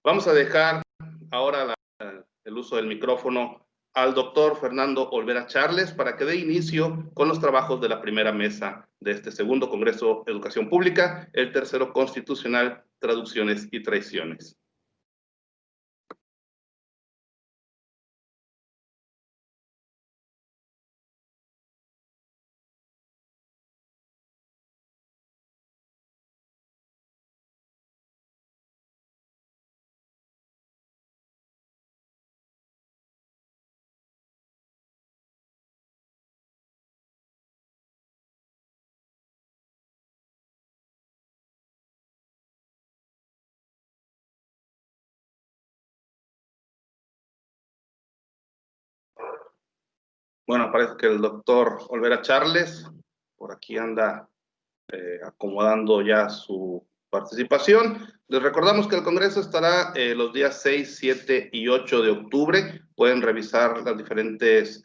Vamos a dejar ahora el uso del micrófono al doctor Fernando Olvera Charles para que dé inicio con los trabajos de la primera mesa de este segundo Congreso de Educación Pública, el tercero constitucional, traducciones y traiciones. Bueno, parece que el doctor Olvera Charles por aquí anda acomodando ya su participación. Les recordamos que el Congreso estará los días 6, 7 y 8 de octubre. Pueden revisar las diferentes,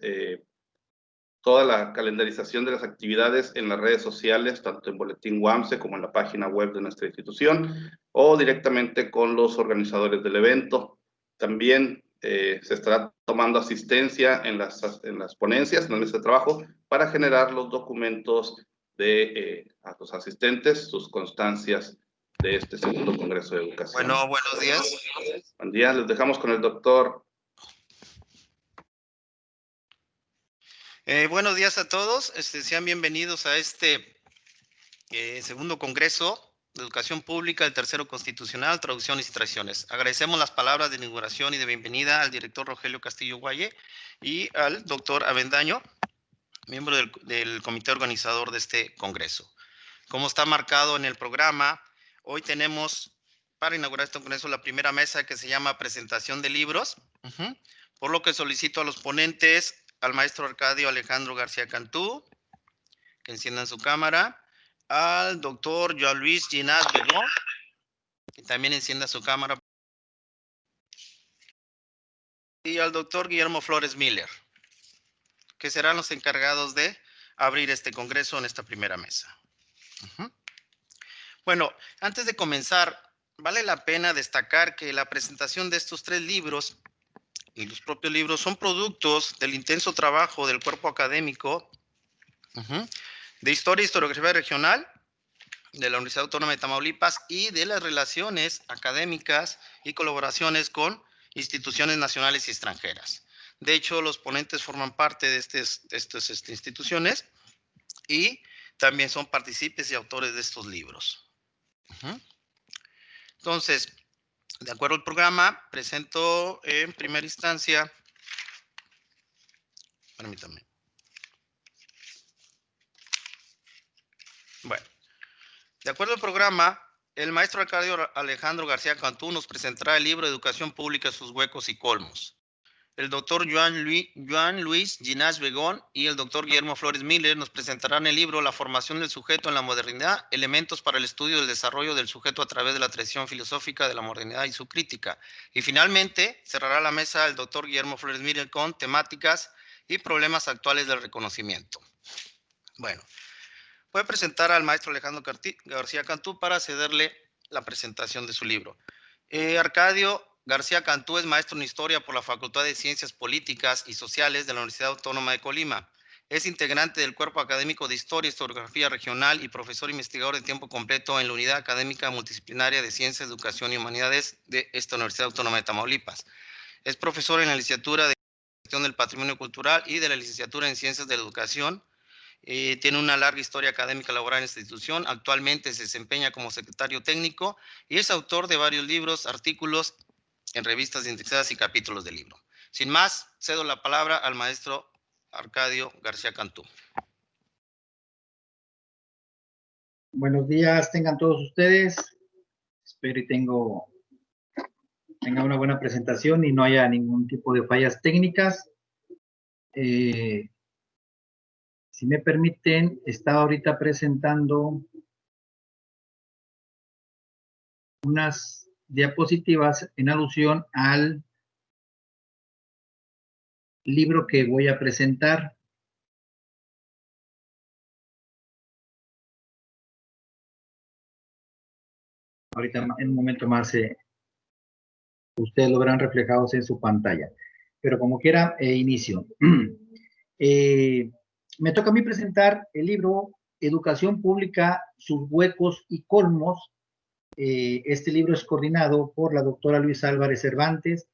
toda la calendarización de las actividades en las redes sociales, tanto en Boletín UAMSE como en la página web de nuestra institución, o directamente con los organizadores del evento. También se estará tomando asistencia en las ponencias, en la mesa de trabajo, para generar los documentos a los asistentes, sus constancias de este segundo Congreso de Educación. Bueno, buenos días. Buen día, les dejamos con el doctor. Buenos días a todos. Sean bienvenidos a este segundo Congreso de Educación Pública, el tercero constitucional, traducciones y traiciones. Agradecemos las palabras de inauguración y de bienvenida al director Rogelio Castillo Guaye y al doctor Avendaño, miembro del comité organizador de este Congreso. Como está marcado en el programa, hoy tenemos para inaugurar este Congreso la primera mesa que se llama presentación de libros, por lo que solicito a los ponentes, al maestro Arcadio Alejandro García Cantú, que enciendan su cámara, al doctor Joan Luis Ginás Begó, que también encienda su cámara, y al doctor Guillermo Flores Miller, que serán los encargados de abrir este Congreso en esta primera mesa. Bueno, antes de comenzar, vale la pena destacar que la presentación de estos tres libros y los propios libros son productos del intenso trabajo del cuerpo académico de Historia y Historiografía Regional de la Universidad Autónoma de Tamaulipas y de las relaciones académicas y colaboraciones con instituciones nacionales y extranjeras. De hecho, los ponentes forman parte de estas instituciones y también son partícipes y autores de estos libros. Entonces, de acuerdo al programa, presento en primera instancia, permítame. Bueno, de acuerdo al programa, el maestro Arcadio Alejandro García Cantú nos presentará el libro Educación Pública, sus huecos y colmos. El doctor Joan Luis Ginás Begón y el doctor Guillermo Flores Miller nos presentarán el libro La formación del sujeto en la modernidad, elementos para el estudio del desarrollo del sujeto a través de la tradición filosófica de la modernidad y su crítica. Y finalmente cerrará la mesa el doctor Guillermo Flores Miller con temáticas y problemas actuales del reconocimiento. Bueno, voy a presentar al maestro Alejandro García Cantú para cederle la presentación de su libro. Arcadio García Cantú es maestro en Historia por la Facultad de Ciencias Políticas y Sociales de la Universidad Autónoma de Colima. Es integrante del Cuerpo Académico de Historia y Historiografía Regional y profesor investigador de tiempo completo en la Unidad Académica Multidisciplinaria de Ciencias, Educación y Humanidades de esta Universidad Autónoma de Tamaulipas. Es profesor en la licenciatura de Gestión del Patrimonio Cultural y de la licenciatura en Ciencias de la Educación. Tiene una larga historia académica laboral en esta institución. Actualmente se desempeña como secretario técnico y es autor de varios libros, artículos en revistas indexadas y capítulos del libro. Sin más, cedo la palabra al maestro Arcadio García Cantú. Buenos días, tengan todos ustedes. Espero y tenga una buena presentación y no haya ningún tipo de fallas técnicas. Si me permiten, estaba ahorita presentando unas diapositivas en alusión al libro que voy a presentar. Ahorita en un momento más Ustedes lo verán reflejados en su pantalla. Pero como quiera, inicio. Me toca a mí presentar el libro Educación Pública, sus huecos y colmos. Este libro es coordinado por la doctora Luisa Álvarez Cervantes,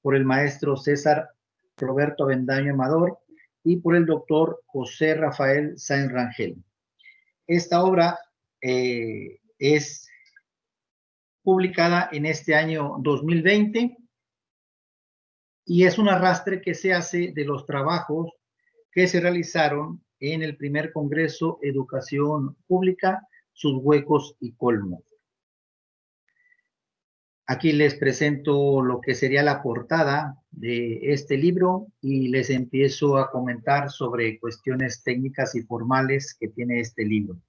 por el maestro César Roberto Avendaño Amador y por el doctor José Rafael Sáenz Rangel. Esta obra es publicada en este año 2020 y es un arrastre que se hace de los trabajos que se realizaron en el primer Congreso Educación Pública, sus huecos y colmos. Aquí les presento lo que sería la portada de este libro y les empiezo a comentar sobre cuestiones técnicas y formales que tiene este libro.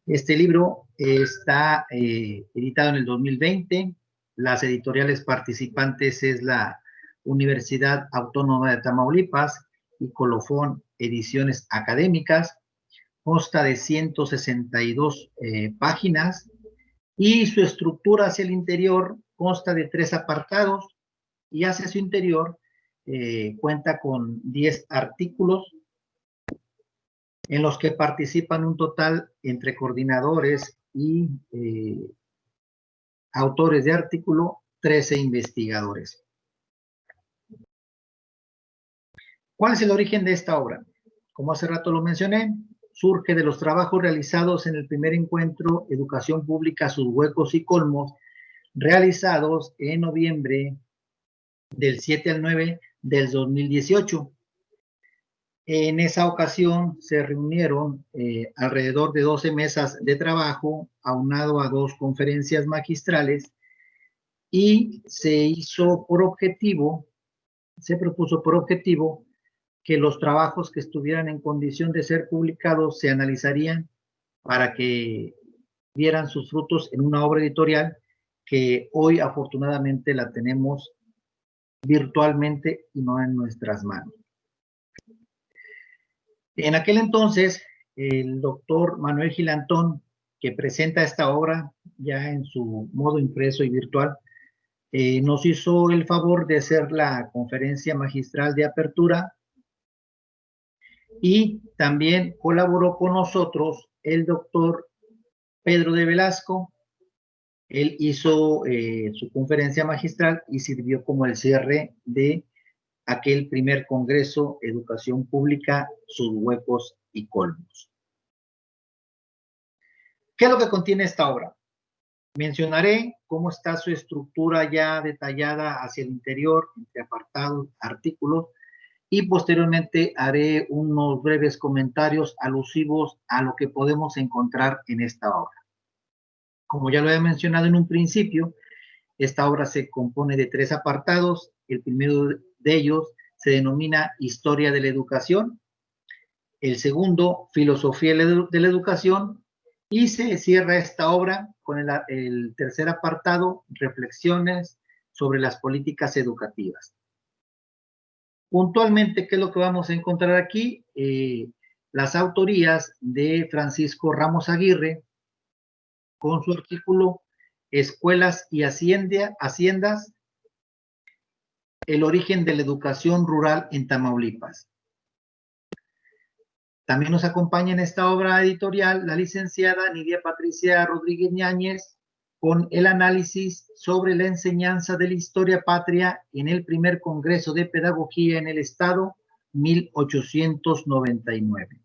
Este libro está editado en el 2020. Las editoriales participantes es la Universidad Autónoma de Tamaulipas y Colofón Ediciones Académicas. Consta de 162 páginas y su estructura hacia el interior consta de 3 apartados y hacia su interior cuenta con 10 artículos en los que participan un total entre coordinadores y autores de artículo, 13 investigadores. ¿Cuál es el origen de esta obra? Como hace rato lo mencioné, surge de los trabajos realizados en el primer encuentro Educación Pública, sus huecos y colmos, realizados en noviembre del 7 al 9 del 2018. En esa ocasión se reunieron alrededor de 12 mesas de trabajo, aunado a 2 conferencias magistrales, y se propuso por objetivo que los trabajos que estuvieran en condición de ser publicados se analizarían para que dieran sus frutos en una obra editorial que hoy afortunadamente la tenemos virtualmente y no en nuestras manos. En aquel entonces, el doctor Manuel Gilantón, que presenta esta obra ya en su modo impreso y virtual, nos hizo el favor de hacer la conferencia magistral de apertura y también colaboró con nosotros el doctor Pedro de Velasco. Él hizo su conferencia magistral y sirvió como el cierre de aquel primer Congreso Educación Pública, sus huecos y colmos. ¿Qué es lo que contiene esta obra? Mencionaré cómo está su estructura ya detallada hacia el interior, entre apartados, artículos, y posteriormente haré unos breves comentarios alusivos a lo que podemos encontrar en esta obra. Como ya lo he mencionado en un principio, esta obra se compone de 3 apartados. El primero de ellos se denomina Historia de la Educación, el segundo, Filosofía de la Educación, y se cierra esta obra con el tercer apartado, Reflexiones sobre las políticas educativas. Puntualmente, ¿qué es lo que vamos a encontrar aquí? Las autorías de Francisco Ramos Aguirre, con su artículo Escuelas y Haciendas, el origen de la educación rural en Tamaulipas. También nos acompaña en esta obra editorial la licenciada Nidia Patricia Rodríguez Ñáñez con el análisis sobre la enseñanza de la historia patria en el primer Congreso de Pedagogía en el Estado, 1899.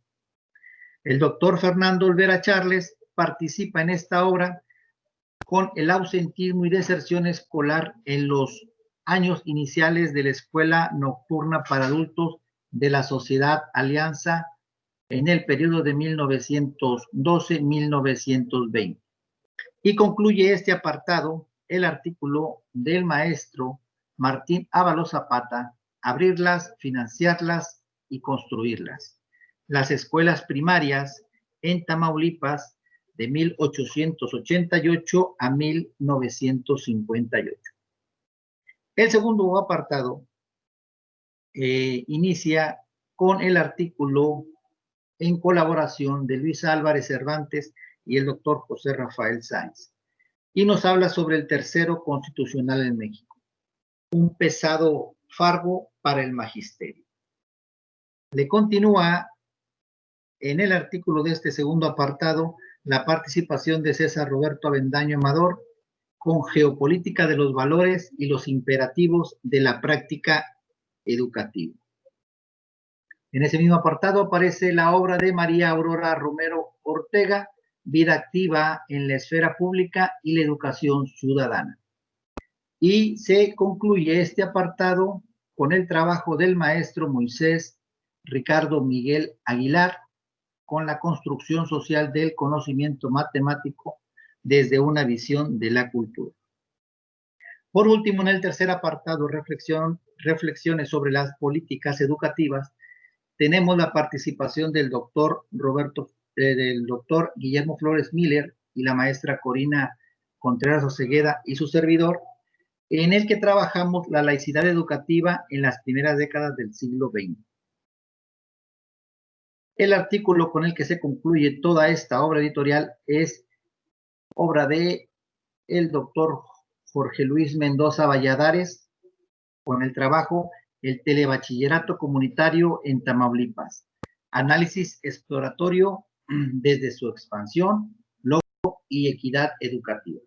El doctor Fernando Olvera Charles participa en esta obra con el ausentismo y deserción escolar en los años iniciales de la Escuela Nocturna para Adultos de la Sociedad Alianza en el periodo de 1912-1920. Y concluye este apartado el artículo del maestro Martín Ábalos Zapata, Abrirlas, financiarlas y construirlas. Las escuelas primarias en Tamaulipas de 1888 a 1958. El segundo apartado inicia con el artículo en colaboración de Luisa Álvarez Cervantes y el doctor José Rafael Sáenz, y nos habla sobre el tercero constitucional en México. un pesado fardo para el magisterio. Le continúa en el artículo de este segundo apartado la participación de César Roberto Avendaño Amador con geopolítica de los valores y los imperativos de la práctica educativa. En ese mismo apartado aparece la obra de María Aurora Romero Ortega, Vida activa en la esfera pública y la educación ciudadana. Y se concluye este apartado con el trabajo del maestro Moisés Ricardo Miguel Aguilar, con la construcción social del conocimiento matemático desde una visión de la cultura. Por último, en el tercer apartado, reflexiones sobre las políticas educativas, tenemos la participación del doctor Guillermo Flores Miller y la maestra Corina Contreras Osegueda y su servidor, en el que trabajamos la laicidad educativa en las primeras décadas del siglo XX. El artículo con el que se concluye toda esta obra editorial es obra de el doctor Jorge Luis Mendoza Valladares, con el trabajo El telebachillerato comunitario en Tamaulipas, análisis exploratorio desde su expansión, logro y equidad educativa.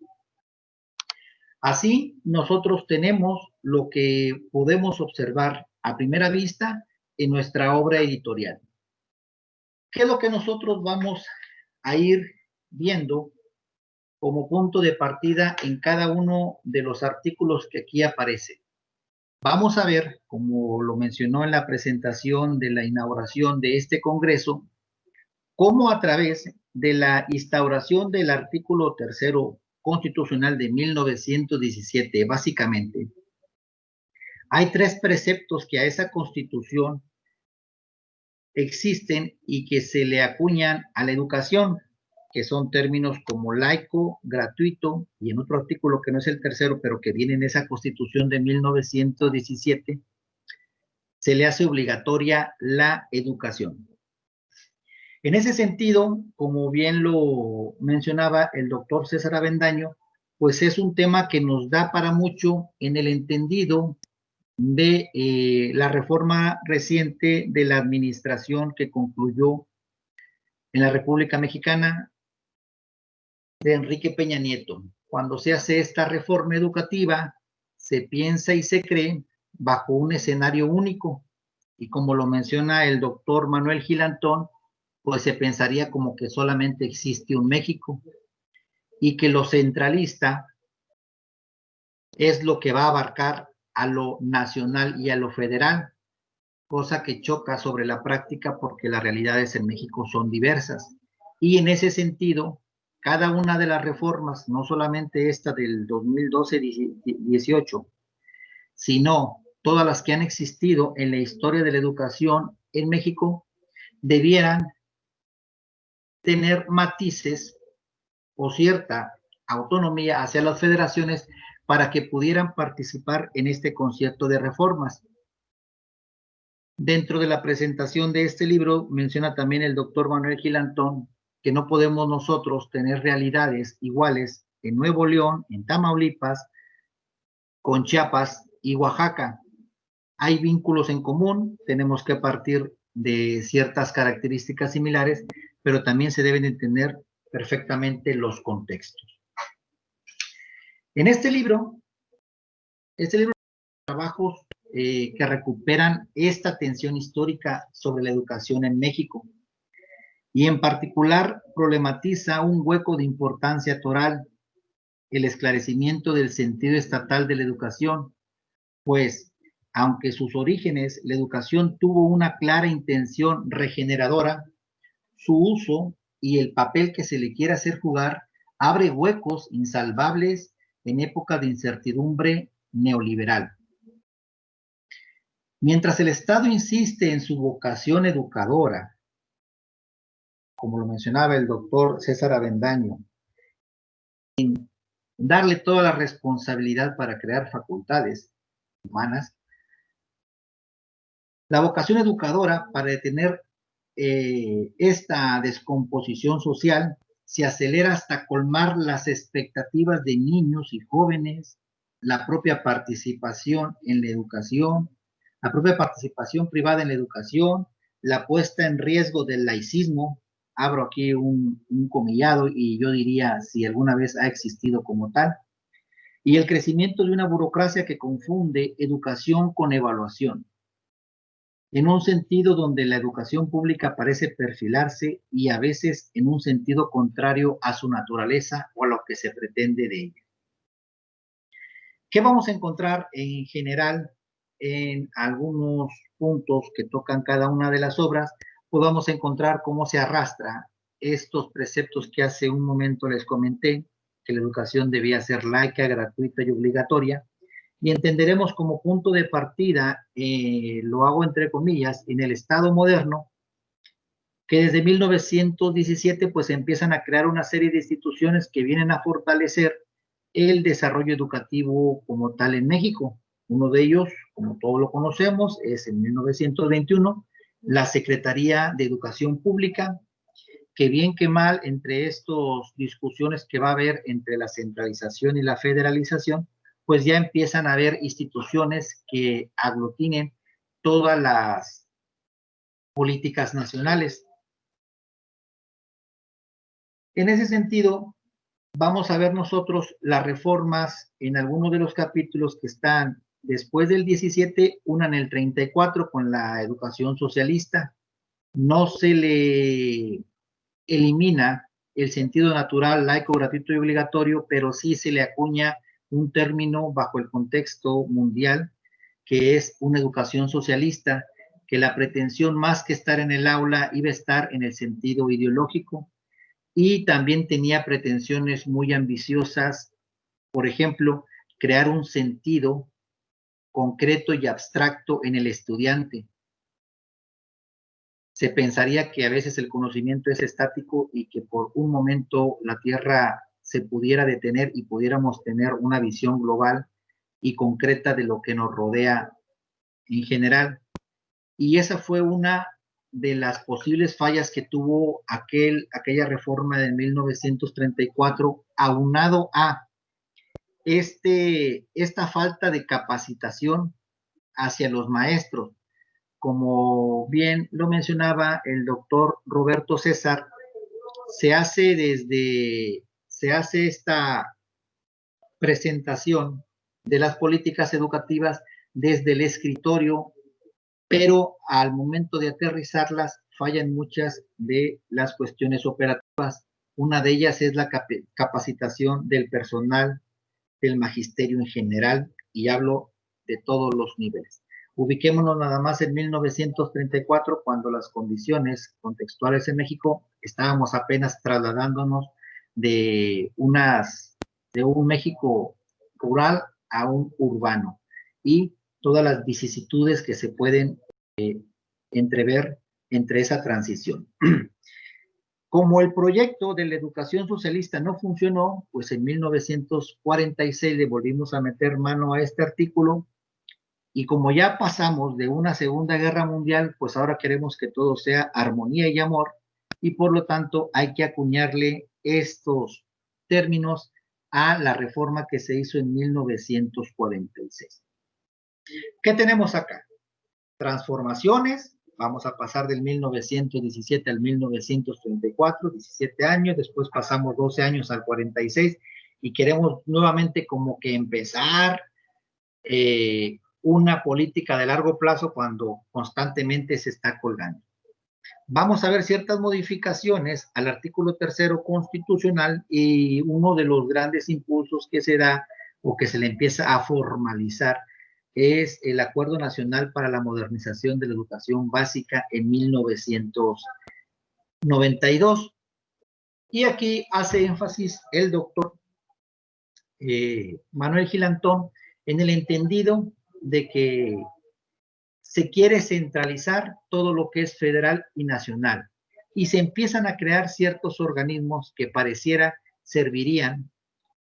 Así, nosotros tenemos lo que podemos observar a primera vista en nuestra obra editorial. ¿Qué es lo que nosotros vamos a ir viendo como punto de partida en cada uno de los artículos que aquí aparecen? Vamos a ver, como lo mencionó en la presentación de la inauguración de este congreso, cómo a través de la instauración del artículo 3º constitucional de 1917, básicamente, hay 3 preceptos que a esa constitución existen y que se le acuñan a la educación, que son términos como laico, gratuito, y en otro artículo que no es el 3º, pero que viene en esa Constitución de 1917, se le hace obligatoria la educación. En ese sentido, como bien lo mencionaba el doctor César Avendaño, pues es un tema que nos da para mucho en el entendido de la reforma reciente de la administración que concluyó en la República Mexicana de Enrique Peña Nieto. Cuando se hace esta reforma educativa, se piensa y se cree bajo un escenario único, y como lo menciona el doctor Manuel Gilantón, pues se pensaría como que solamente existe un México, y que lo centralista es lo que va a abarcar a lo nacional y a lo federal, cosa que choca sobre la práctica porque las realidades en México son diversas. Y en ese sentido, cada una de las reformas, no solamente esta del 2012-18, sino todas las que han existido en la historia de la educación en México, debieran tener matices o cierta autonomía hacia las federaciones para que pudieran participar en este concierto de reformas. Dentro de la presentación de este libro menciona también el doctor Manuel Gilantón que no podemos nosotros tener realidades iguales en Nuevo León, en Tamaulipas, con Chiapas y Oaxaca. Hay vínculos en común, tenemos que partir de ciertas características similares, pero también se deben entender perfectamente los contextos. En este libro trabajos que recuperan esta tensión histórica sobre la educación en México y en particular problematiza un hueco de importancia toral, el esclarecimiento del sentido estatal de la educación, pues aunque sus orígenes la educación tuvo una clara intención regeneradora, su uso y el papel que se le quiere hacer jugar abre huecos insalvables en época de incertidumbre neoliberal. Mientras el Estado insiste en su vocación educadora, como lo mencionaba el doctor César Avendaño, en darle toda la responsabilidad para crear facultades humanas, la vocación educadora para detener esta descomposición social se acelera hasta colmar las expectativas de niños y jóvenes, la propia participación en la educación, la propia participación privada en la educación, la puesta en riesgo del laicismo, abro aquí un comillado y yo diría si alguna vez ha existido como tal, y el crecimiento de una burocracia que confunde educación con evaluación, en un sentido donde la educación pública parece perfilarse y a veces en un sentido contrario a su naturaleza o a lo que se pretende de ella. ¿Qué vamos a encontrar en general en algunos puntos que tocan cada una de las obras? Pues vamos a encontrar cómo se arrastra estos preceptos que hace un momento les comenté, que la educación debía ser laica, gratuita y obligatoria, y entenderemos como punto de partida, lo hago entre comillas, en el Estado moderno, que desde 1917 pues empiezan a crear una serie de instituciones que vienen a fortalecer el desarrollo educativo como tal en México. Uno de ellos, como todos lo conocemos, es en 1921, la Secretaría de Educación Pública, que bien que mal, entre estas discusiones que va a haber entre la centralización y la federalización, pues ya empiezan a haber instituciones que aglutinen todas las políticas nacionales. En ese sentido, vamos a ver nosotros las reformas en algunos de los capítulos que están después del 17, una en el 34 con la educación socialista. No se le elimina el sentido natural, laico, gratuito y obligatorio, pero sí se le acuña un término bajo el contexto mundial, que es una educación socialista, que la pretensión más que estar en el aula iba a estar en el sentido ideológico, y también tenía pretensiones muy ambiciosas, por ejemplo, crear un sentido concreto y abstracto en el estudiante. Se pensaría que a veces el conocimiento es estático y que por un momento la Tierra se pudiera detener y pudiéramos tener una visión global y concreta de lo que nos rodea en general. Y esa fue una de las posibles fallas que tuvo aquella reforma de 1934, aunado a esta falta de capacitación hacia los maestros. Como bien lo mencionaba el doctor Roberto César, se hace esta presentación de las políticas educativas desde el escritorio, pero al momento de aterrizarlas fallan muchas de las cuestiones operativas. Una de ellas es la capacitación del personal del magisterio en general, y hablo de todos los niveles. Ubiquémonos nada más en 1934, cuando las condiciones contextuales en México estábamos apenas trasladándonos de un México rural a un urbano, y todas las vicisitudes que se pueden entrever entre esa transición. Como el proyecto de la educación socialista no funcionó, pues en 1946 le volvimos a meter mano a este artículo, y como ya pasamos de una Segunda Guerra Mundial, pues ahora queremos que todo sea armonía y amor, y por lo tanto hay que acuñarle estos términos a la reforma que se hizo en 1946. ¿Qué tenemos acá? Transformaciones. Vamos a pasar del 1917 al 1934, 17 años, después pasamos 12 años al 46, y queremos nuevamente como que empezar una política de largo plazo cuando constantemente se está colgando. Vamos a ver ciertas modificaciones al artículo 3º constitucional, y uno de los grandes impulsos que se da o que se le empieza a formalizar es el Acuerdo Nacional para la Modernización de la Educación Básica en 1992. Y aquí hace énfasis el doctor Manuel Gilantón en el entendido de que se quiere centralizar todo lo que es federal y nacional, y se empiezan a crear ciertos organismos que pareciera servirían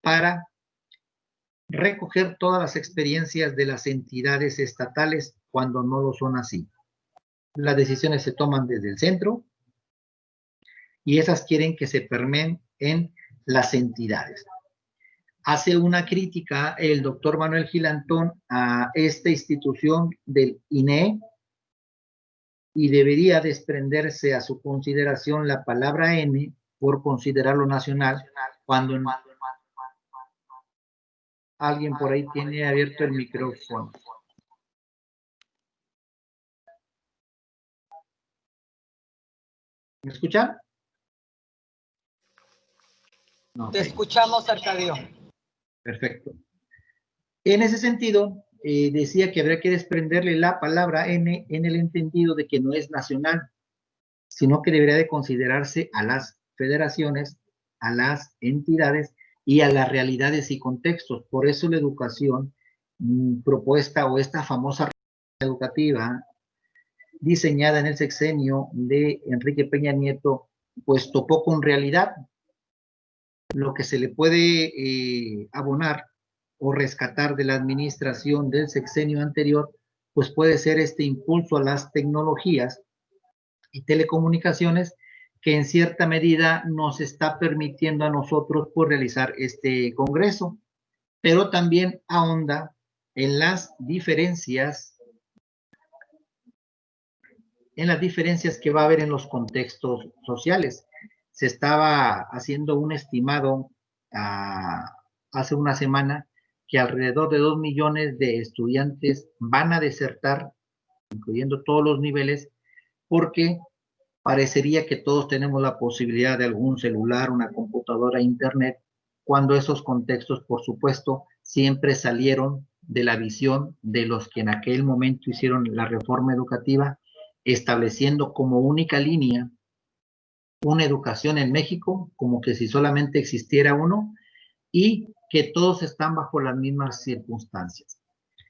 para recoger todas las experiencias de las entidades estatales cuando no lo son así. Las decisiones se toman desde el centro y esas quieren que se permeen en las entidades. hace una crítica el doctor Manuel Gilantón a esta institución del INE y debería desprenderse a su consideración la palabra N por considerarlo nacional cuando alguien por ahí tiene abierto el micrófono. ¿Me escuchan? No, Te escuchamos, Arcadio. Perfecto. En ese sentido, decía que habría que desprenderle la palabra N en el entendido de que no es nacional, sino que debería de considerarse a las federaciones, a las entidades y a las realidades y contextos. Por eso la educación propuesta o esta famosa educativa diseñada en el sexenio de Enrique Peña Nieto, pues topó con realidad. Lo que se le puede abonar o rescatar de la administración del sexenio anterior, pues puede ser este impulso a las tecnologías y telecomunicaciones que en cierta medida nos está permitiendo a nosotros pues, realizar este congreso, pero también ahonda en las diferencias que va a haber en los contextos sociales. Se estaba haciendo un estimado hace una semana que alrededor de 2 millones de estudiantes van a desertar, incluyendo todos los niveles, porque parecería que todos tenemos la posibilidad de algún celular, una computadora, internet, cuando esos contextos, por supuesto, siempre salieron de la visión de los que en aquel momento hicieron la reforma educativa, estableciendo como única línea una educación en México, como que si solamente existiera uno, y que todos están bajo las mismas circunstancias.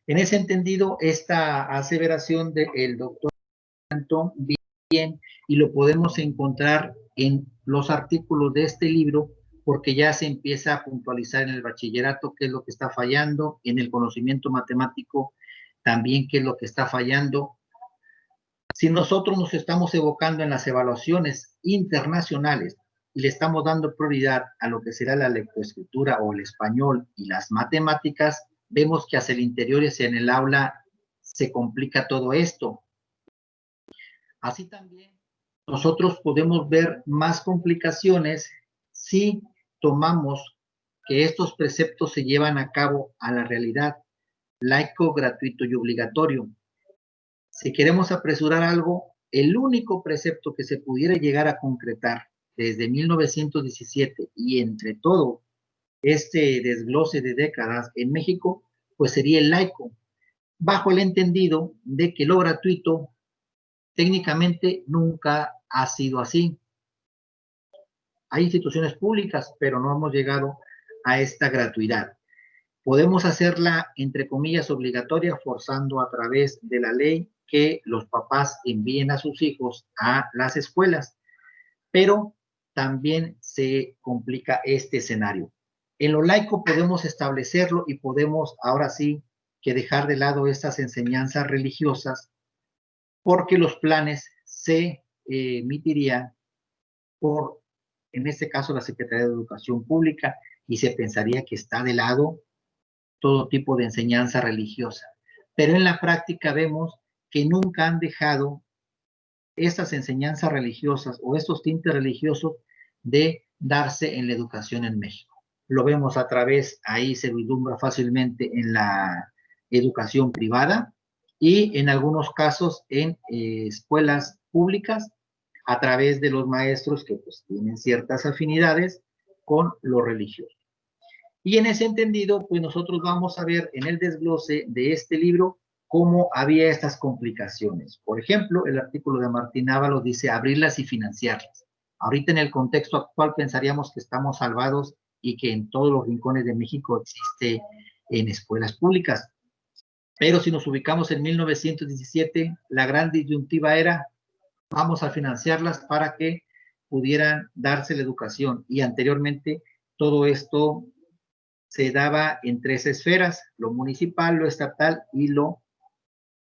En ese entendido, esta aseveración del doctor Antón bien, y lo podemos encontrar en los artículos de este libro, porque ya se empieza a puntualizar en el bachillerato qué es lo que está fallando, en el conocimiento matemático también qué es lo que está fallando. Si nosotros nos estamos evocando en las evaluaciones internacionales y le estamos dando prioridad a lo que será la lectoescritura o el español y las matemáticas, vemos que hacia el interior y hacia en el aula se complica todo esto. Así también nosotros podemos ver más complicaciones si tomamos que estos preceptos se llevan a cabo a la realidad, laico, gratuito y obligatorio. Si queremos apresurar algo, el único precepto que se pudiera llegar a concretar desde 1917 y entre todo este desglose de décadas en México, pues sería el laico, bajo el entendido de que lo gratuito técnicamente nunca ha sido así. Hay instituciones públicas, pero no hemos llegado a esta gratuidad. Podemos hacerla, entre comillas, obligatoria, forzando a través de la ley que los papás envíen a sus hijos a las escuelas, pero también se complica este escenario. En lo laico podemos establecerlo y podemos, ahora sí, que dejar de lado estas enseñanzas religiosas, porque los planes se emitirían por, en este caso, la Secretaría de Educación Pública, y se pensaría que está de lado todo tipo de enseñanza religiosa. Pero en la práctica vemos que nunca han dejado estas enseñanzas religiosas o estos tintes religiosos de darse en la educación en México. Lo vemos a través, ahí se vislumbra fácilmente en la educación privada y en algunos casos en escuelas públicas a través de los maestros que pues tienen ciertas afinidades con lo religioso. Y en ese entendido, pues nosotros vamos a ver en el desglose de este libro cómo había estas complicaciones. Por ejemplo, el artículo de Martín Ábalos dice abrirlas y financiarlas. Ahorita en el contexto actual pensaríamos que estamos salvados y que en todos los rincones de México existe en escuelas públicas. Pero si nos ubicamos en 1917, la gran disyuntiva era vamos a financiarlas para que pudieran darse la educación. Y anteriormente todo esto se daba en 3 esferas, lo municipal, lo estatal y lo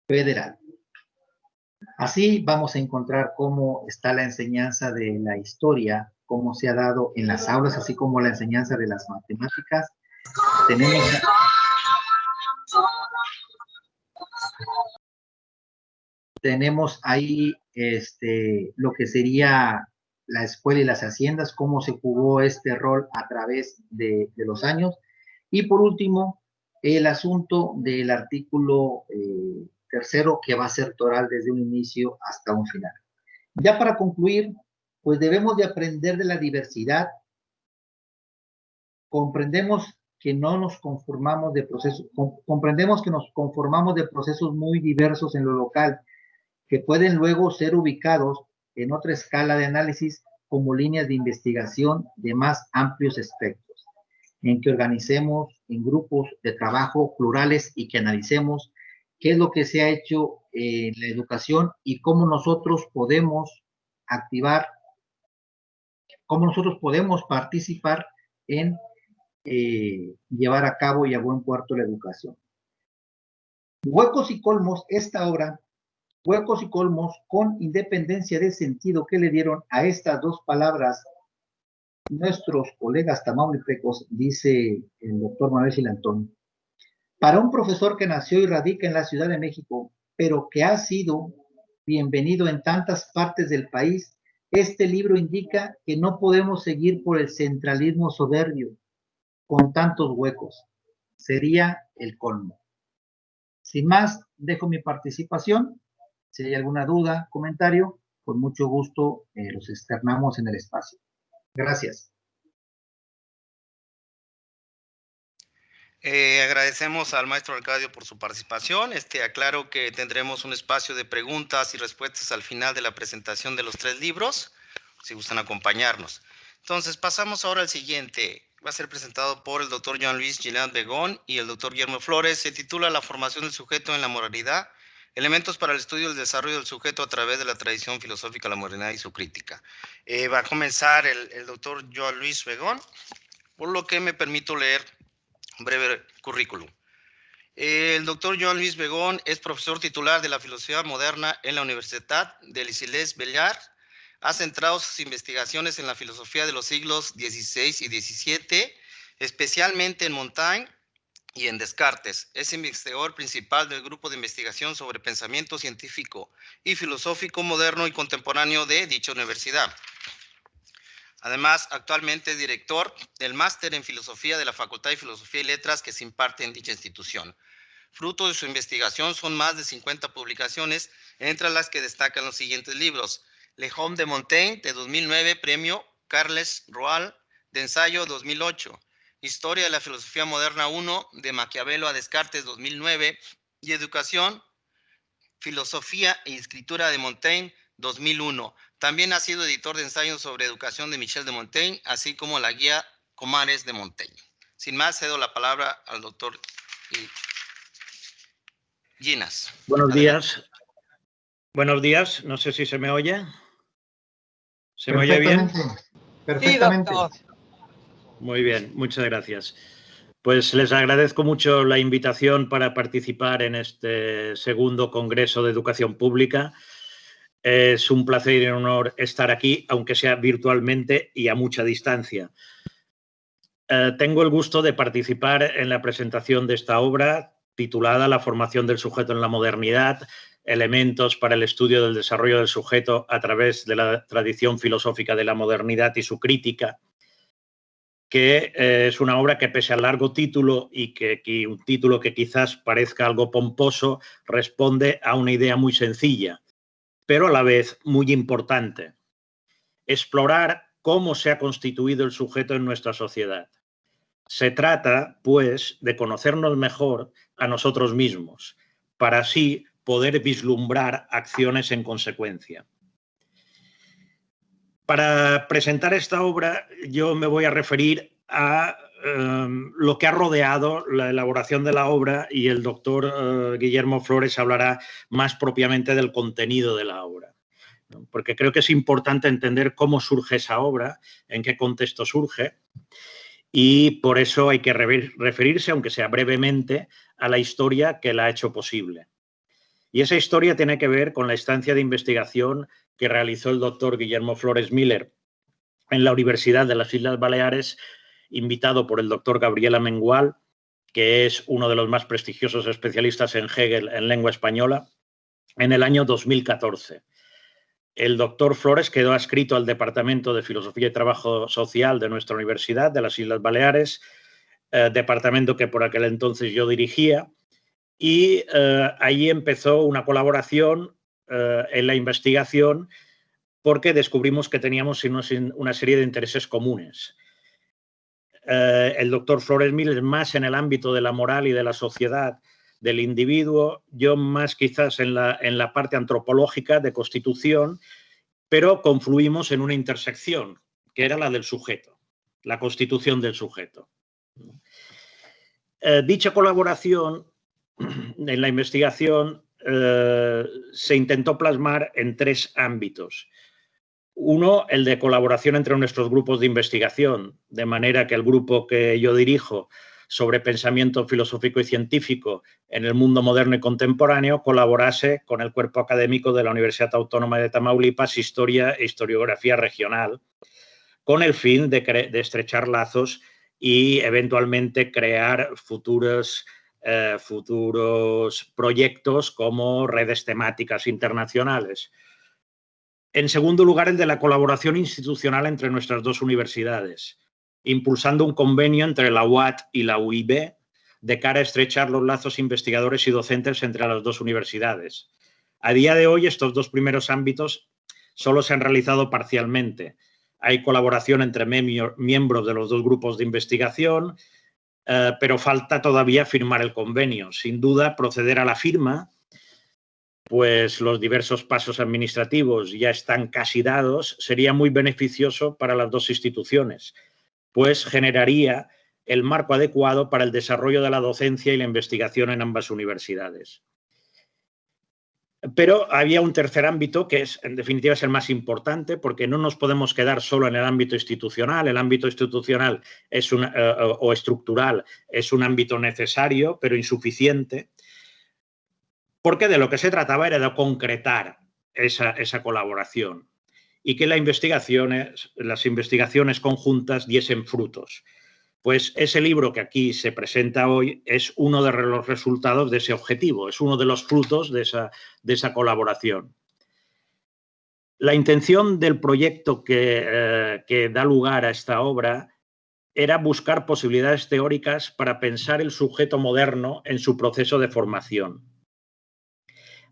federal. Así vamos a encontrar cómo está la enseñanza de la historia, cómo se ha dado en las aulas, así como la enseñanza de las matemáticas, tenemos ahí lo que sería la escuela y las haciendas, cómo se jugó este rol a través de los años. Y por último, el asunto del artículo tercero, que va a ser toral desde un inicio hasta un final. Ya para concluir, pues debemos de aprender de la diversidad. Comprendemos que no nos conformamos de procesos, comprendemos que nos conformamos de procesos muy diversos en lo local, que pueden luego ser ubicados en otra escala de análisis como líneas de investigación de más amplios espectros, en que organicemos en grupos de trabajo plurales y que analicemos qué es lo que se ha hecho en la educación y cómo nosotros podemos activar, cómo nosotros podemos participar en llevar a cabo y a buen puerto la educación. Huecos y colmos, esta obra, Huecos y colmos, con independencia de sentido que le dieron a estas dos palabras nuestros colegas tamaulipecos, dice el doctor Manuel Silantón. Para un profesor que nació y radica en la Ciudad de México, pero que ha sido bienvenido en tantas partes del país, este libro indica que no podemos seguir por el centralismo soberbio con tantos huecos. Sería el colmo. Sin más, dejo mi participación. Si hay alguna duda, comentario, con mucho gusto los externamos en el espacio. Gracias. Agradecemos al maestro Arcadio por su participación. Aclaro que tendremos un espacio de preguntas y respuestas al final de la presentación de los 3 libros, si gustan acompañarnos. Entonces, pasamos ahora al siguiente. Va a ser presentado por el doctor Jean-Louis Gillard-Begón y el doctor Guillermo Flores. Se titula La formación del sujeto en la moralidad, elementos para el estudio del desarrollo del sujeto a través de la tradición filosófica de la modernidad y su crítica. Va a comenzar el doctor Jean-Louis Begón, por lo que me permito leer un breve currículum. El doctor Jean-Louis Begón es profesor titular de la filosofía moderna en la Universidad de Les Illes-Beliard. Ha centrado sus investigaciones en la filosofía de los siglos XVI y XVII, especialmente en Montaigne y en Descartes. Es investigador principal del grupo de investigación sobre pensamiento científico y filosófico moderno y contemporáneo de dicha universidad. Además, actualmente es director del máster en filosofía de la Facultad de Filosofía y Letras que se imparte en dicha institución. Fruto de su investigación son más de 50 publicaciones, entre las que destacan los siguientes libros: Le Homme de Montaigne, de 2009, premio Carles Roal de ensayo 2008, Historia de la Filosofía Moderna 1, de Maquiavelo a Descartes 2009, y Educación, Filosofía e Escritura de Montaigne 2001. También ha sido editor de ensayos sobre educación de Michel de Montaigne, así como la guía Comares de Montaigne. Sin más, cedo la palabra al doctor Ginas. Buenos días. Buenos días. No sé si se me oye. ¿Se me oye bien? Perfectamente. Sí, muy bien, muchas gracias. Pues les agradezco mucho la invitación para participar en este segundo Congreso de Educación Pública. Es un placer y un honor estar aquí, aunque sea virtualmente y a mucha distancia. Tengo el gusto de participar en la presentación de esta obra titulada La formación del sujeto en la modernidad, elementos para el estudio del desarrollo del sujeto a través de la tradición filosófica de la modernidad y su crítica, que es una obra que, pese al largo título y un título que quizás parezca algo pomposo, responde a una idea muy sencilla, pero a la vez muy importante: explorar cómo se ha constituido el sujeto en nuestra sociedad. Se trata, pues, de conocernos mejor a nosotros mismos, para así poder vislumbrar acciones en consecuencia. Para presentar esta obra, yo me voy a referir a lo que ha rodeado la elaboración de la obra, y el doctor Guillermo Flores hablará más propiamente del contenido de la obra, ¿no? Porque creo que es importante entender cómo surge esa obra, en qué contexto surge, y por eso hay que referirse, aunque sea brevemente, a la historia que la ha hecho posible. Y esa historia tiene que ver con la estancia de investigación que realizó el doctor Guillermo Flores Miller en la Universidad de las Islas Baleares, invitado por el doctor Gabriel Amengual que es uno de los más prestigiosos especialistas en Hegel en lengua española, en el año 2014. El doctor Flores quedó adscrito al Departamento de Filosofía y Trabajo Social de nuestra Universidad de las Islas Baleares, departamento que por aquel entonces yo dirigía, y allí empezó una colaboración en la investigación porque descubrimos que teníamos una serie de intereses comunes. El doctor Flores Miles más en el ámbito de la moral y de la sociedad del individuo, yo más quizás en la parte antropológica de constitución, pero confluimos en una intersección, que era la del sujeto, la constitución del sujeto. Dicha colaboración en la investigación se intentó plasmar en 3 ámbitos. Uno, el de colaboración entre nuestros grupos de investigación, de manera que el grupo que yo dirijo sobre pensamiento filosófico y científico en el mundo moderno y contemporáneo colaborase con el cuerpo académico de la Universidad Autónoma de Tamaulipas, Historia e Historiografía Regional, con el fin de estrechar lazos y eventualmente crear futuros proyectos como redes temáticas internacionales. En segundo lugar, el de la colaboración institucional entre nuestras 2 universidades, impulsando un convenio entre la UAT y la UIB de cara a estrechar los lazos investigadores y docentes entre las 2 universidades. A día de hoy, estos 2 primeros ámbitos solo se han realizado parcialmente. Hay colaboración entre miembros de los 2 grupos de investigación, pero falta todavía firmar el convenio. Sin duda, proceder a la firma, pues los diversos pasos administrativos ya están casi dados, sería muy beneficioso para las 2 instituciones, pues generaría el marco adecuado para el desarrollo de la docencia y la investigación en ambas universidades. Pero había un tercer ámbito que en definitiva es el más importante, porque no nos podemos quedar solo en el ámbito institucional. El ámbito institucional o estructural es un ámbito necesario, pero insuficiente, porque de lo que se trataba era de concretar esa colaboración y que las investigaciones conjuntas diesen frutos. Pues ese libro que aquí se presenta hoy es uno de los resultados de ese objetivo, es uno de los frutos de esa colaboración. La intención del proyecto que da lugar a esta obra era buscar posibilidades teóricas para pensar el sujeto moderno en su proceso de formación.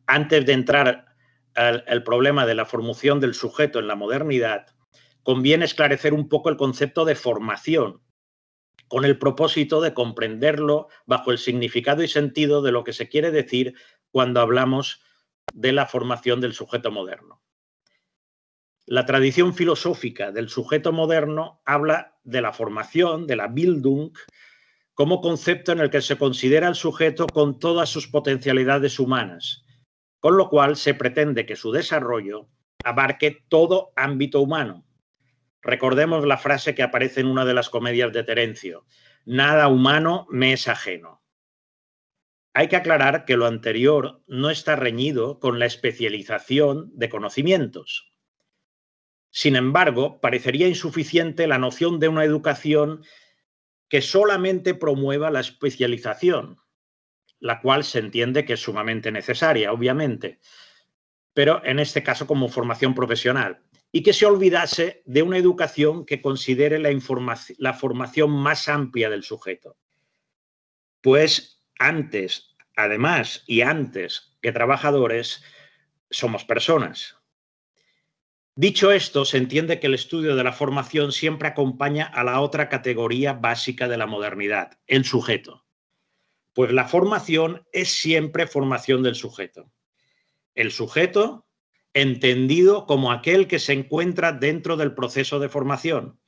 Antes de entrar al problema de la formación del sujeto en la modernidad, conviene esclarecer un poco el concepto de formación, con el propósito de comprenderlo bajo el significado y sentido de lo que se quiere decir cuando hablamos de la formación del sujeto moderno. La tradición filosófica del sujeto moderno habla de la formación, de la Bildung, como concepto en el que se considera al sujeto con todas sus potencialidades humanas, con lo cual se pretende que su desarrollo abarque todo ámbito humano. Recordemos la frase que aparece en una de las comedias de Terencio: nada humano me es ajeno. Hay que aclarar que lo anterior no está reñido con la especialización de conocimientos. Sin embargo, parecería insuficiente la noción de una educación que solamente promueva la especialización, la cual se entiende que es sumamente necesaria, obviamente, pero en este caso como formación profesional, y que se olvidase de una educación que considere la formación más amplia del sujeto. Pues además que trabajadores, somos personas. Dicho esto, se entiende que el estudio de la formación siempre acompaña a la otra categoría básica de la modernidad, el sujeto. Pues la formación es siempre formación del sujeto. El sujeto entendido como aquel que se encuentra dentro del proceso de formación,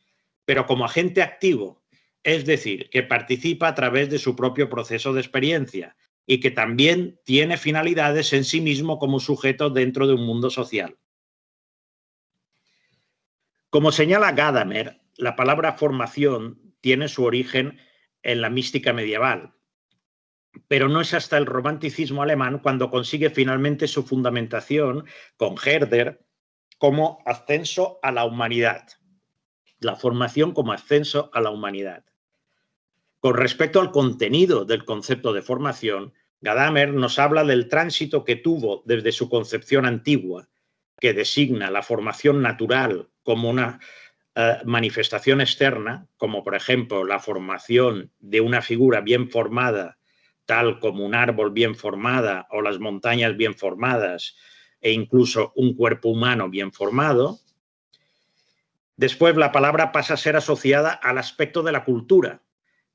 pero como agente activo, es decir, que participa a través de su propio proceso de experiencia y que también tiene finalidades en sí mismo como sujeto dentro de un mundo social. Como señala Gadamer, la palabra formación tiene su origen en la mística medieval, pero no es hasta el romanticismo alemán cuando consigue finalmente su fundamentación con Herder como ascenso a la humanidad. La formación como ascenso a la humanidad. Con respecto al contenido del concepto de formación, Gadamer nos habla del tránsito que tuvo desde su concepción antigua, que designa la formación natural como una manifestación externa, como por ejemplo la formación de una figura bien formada, tal como un árbol bien formada o las montañas bien formadas e incluso un cuerpo humano bien formado. Después la palabra pasa a ser asociada al aspecto de la cultura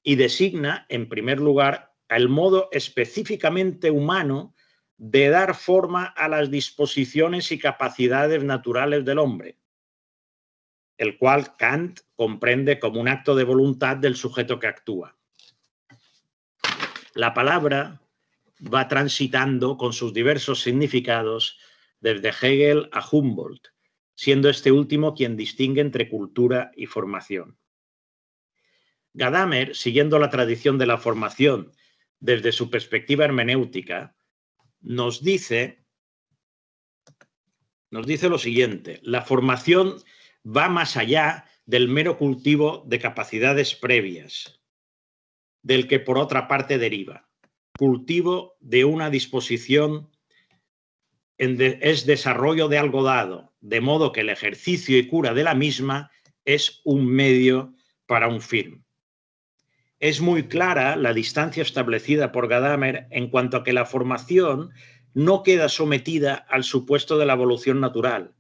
y designa, en primer lugar, el modo específicamente humano de dar forma a las disposiciones y capacidades naturales del hombre, el cual Kant comprende como un acto de voluntad del sujeto que actúa. La palabra va transitando con sus diversos significados desde Hegel a Humboldt, siendo este último quien distingue entre cultura y formación. Gadamer, siguiendo la tradición de la formación desde su perspectiva hermenéutica, nos dice lo siguiente: la formación va más allá del mero cultivo de capacidades previas, del que por otra parte deriva. Cultivo de una disposición es desarrollo de algo dado, de modo que el ejercicio y cura de la misma es un medio para un fin. Es muy clara la distancia establecida por Gadamer en cuanto a que la formación no queda sometida al supuesto de la evolución natural,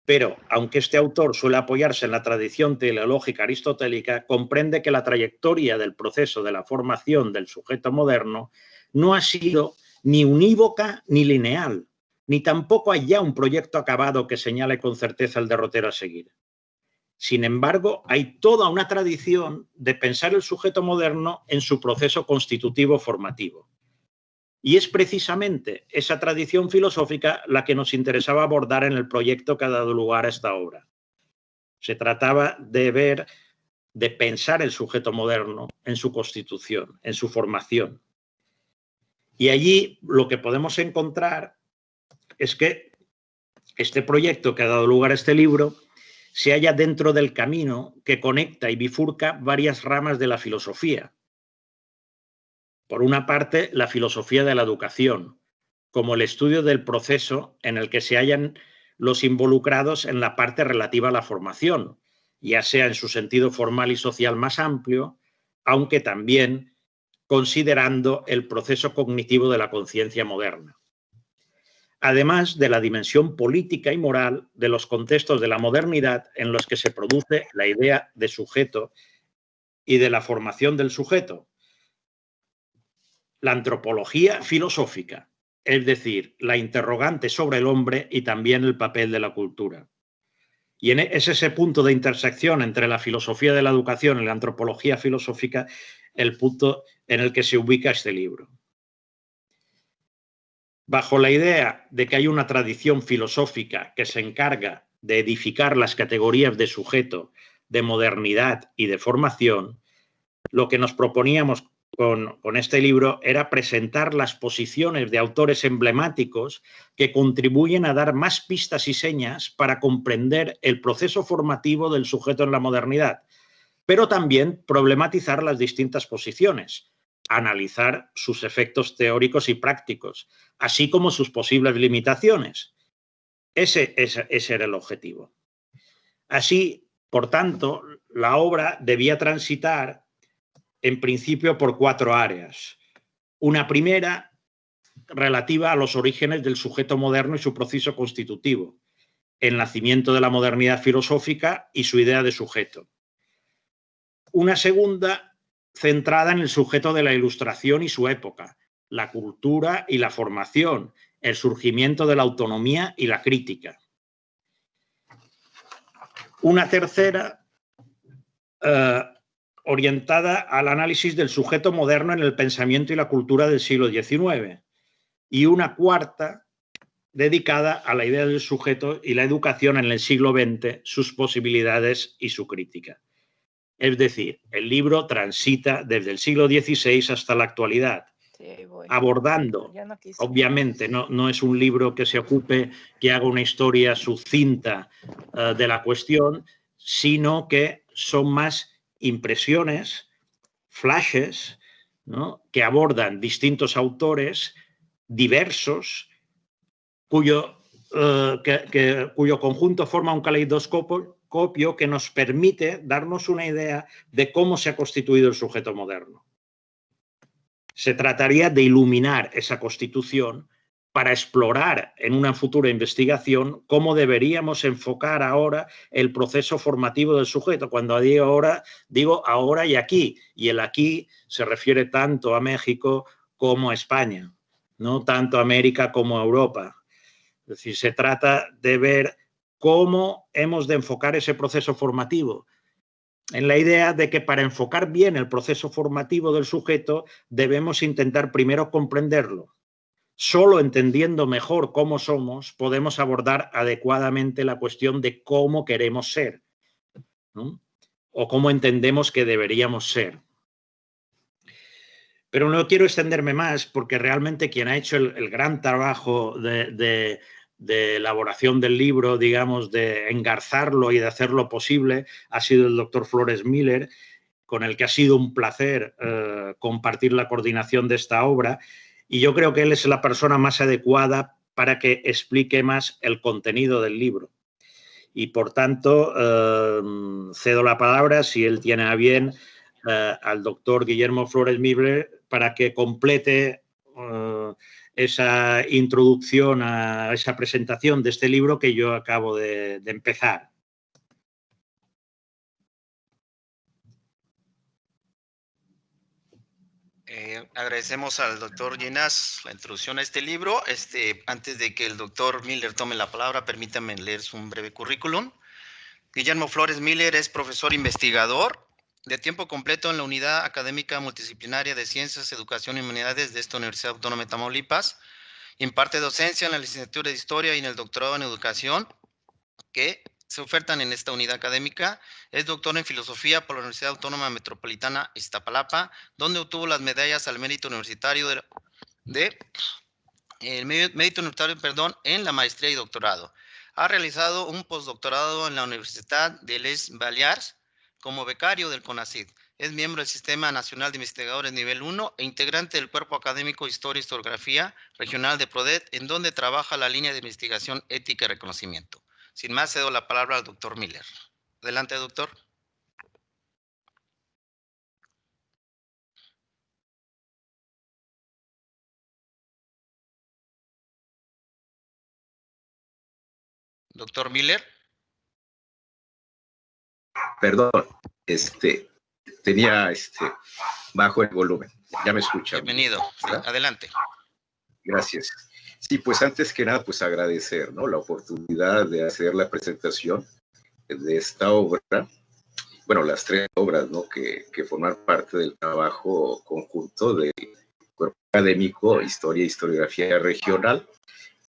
pero, aunque este autor suele apoyarse en la tradición teleológica aristotélica, comprende que la trayectoria del proceso de la formación del sujeto moderno no ha sido ni unívoca ni lineal, ni tampoco hay ya un proyecto acabado que señale con certeza el derrotero a seguir. Sin embargo, hay toda una tradición de pensar el sujeto moderno en su proceso constitutivo formativo. Y es precisamente esa tradición filosófica la que nos interesaba abordar en el proyecto que ha dado lugar a esta obra. Se trataba de pensar el sujeto moderno en su constitución, en su formación. Y allí lo que podemos encontrar es que este proyecto que ha dado lugar a este libro se halla dentro del camino que conecta y bifurca varias ramas de la filosofía. Por una parte, la filosofía de la educación, como el estudio del proceso en el que se hallan los involucrados en la parte relativa a la formación, ya sea en su sentido formal y social más amplio, aunque también considerando el proceso cognitivo de la conciencia moderna. Además de la dimensión política y moral de los contextos de la modernidad en los que se produce la idea de sujeto y de la formación del sujeto. La antropología filosófica, es decir, la interrogante sobre el hombre y también el papel de la cultura. Y es ese punto de intersección entre la filosofía de la educación y la antropología filosófica el punto en el que se ubica este libro. Bajo la idea de que hay una tradición filosófica que se encarga de edificar las categorías de sujeto, de modernidad y de formación, lo que nos proponíamos con este libro era presentar las posiciones de autores emblemáticos que contribuyen a dar más pistas y señas para comprender el proceso formativo del sujeto en la modernidad, pero también problematizar las distintas posiciones, analizar sus efectos teóricos y prácticos, así como sus posibles limitaciones. Ese era el objetivo. Así, por tanto, la obra debía transitar en principio por 4 áreas. Una primera relativa a los orígenes del sujeto moderno y su proceso constitutivo, el nacimiento de la modernidad filosófica y su idea de sujeto. Una segunda centrada en el sujeto de la Ilustración y su época, la cultura y la formación, el surgimiento de la autonomía y la crítica. Una tercera orientada al análisis del sujeto moderno en el pensamiento y la cultura del siglo XIX. Y una cuarta dedicada a la idea del sujeto y la educación en el siglo XX, sus posibilidades y su crítica. Es decir, el libro transita desde el siglo XVI hasta la actualidad, abordando, obviamente, no es un libro que se ocupe, que haga una historia sucinta de la cuestión, sino que son más impresiones, flashes, ¿no?, que abordan distintos autores diversos, cuyo conjunto forma un caleidoscopio que nos permite darnos una idea de cómo se ha constituido el sujeto moderno. Se trataría de iluminar esa constitución para explorar en una futura investigación cómo deberíamos enfocar ahora el proceso formativo del sujeto. Cuando digo ahora y aquí, y el aquí se refiere tanto a México como a España, no tanto a América como a Europa. Es decir, se trata de ver cómo hemos de enfocar ese proceso formativo, en la idea de que para enfocar bien el proceso formativo del sujeto debemos intentar primero comprenderlo. Solo entendiendo mejor cómo somos podemos abordar adecuadamente la cuestión de cómo queremos ser, ¿no?, o cómo entendemos que deberíamos ser. Pero no quiero extenderme más porque realmente quien ha hecho el gran trabajo de elaboración del libro, digamos, de engarzarlo y de hacerlo posible, ha sido el doctor Flores Miller, con el que ha sido un placer compartir la coordinación de esta obra, y yo creo que él es la persona más adecuada para que explique más el contenido del libro. Y por tanto, cedo la palabra, si él tiene a bien, al doctor Guillermo Flores Miller para que complete esa introducción a esa presentación de este libro que yo acabo de empezar. Agradecemos al doctor Ginás la introducción a este libro. Antes de que el doctor Miller tome la palabra, permítanme leer un breve currículum. Guillermo Flores Miller es profesor investigador de tiempo completo en la Unidad Académica Multidisciplinaria de Ciencias, Educación y Humanidades de esta Universidad Autónoma de Tamaulipas. Imparte docencia en la licenciatura de Historia y en el doctorado en Educación que se ofertan en esta unidad académica. Es doctor en Filosofía por la Universidad Autónoma Metropolitana Iztapalapa, donde obtuvo las medallas al mérito universitario en la maestría y doctorado. Ha realizado un postdoctorado en la Universidad de Les Balears como becario del CONACYT. Es miembro del Sistema Nacional de Investigadores Nivel 1 e integrante del Cuerpo Académico Historia y Historiografía Regional de PRODET, en donde trabaja la línea de investigación ética y reconocimiento. Sin más, cedo la palabra al doctor Miller. Adelante, doctor. Doctor Miller. Perdón, tenía bajo el volumen. Ya me escucha. Bienvenido. Sí, adelante. Gracias. Sí, pues antes que nada, pues agradecer, ¿no?, la oportunidad de hacer la presentación de esta obra. Bueno, las tres obras, ¿no?, que forman parte del trabajo conjunto del Cuerpo Académico Historia e Historiografía Regional.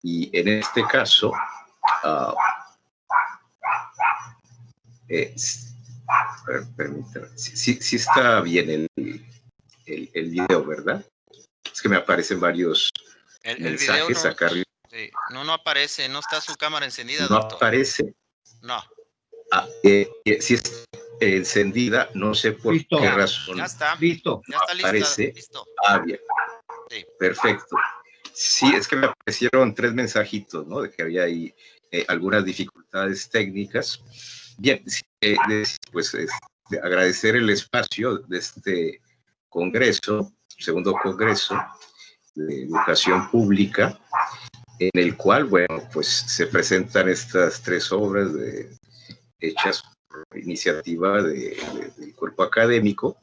Y en este caso, permítame, sí está bien el video, ¿verdad? Es que me aparecen varios mensajes no, acá arriba. Sí, no aparece, no está su cámara encendida, ¿No doctor? aparece? No. Si está encendida, no sé por qué razón. Ya está. Listo. Ya está Aparece. Listo. Bien. Sí. Perfecto. Sí, es que me aparecieron 3 mensajitos, ¿no?, de que había ahí algunas dificultades técnicas. Bien, pues agradecer el espacio de este congreso, segundo congreso de educación pública, en el cual, bueno, pues se presentan estas 3 obras hechas por iniciativa del cuerpo académico.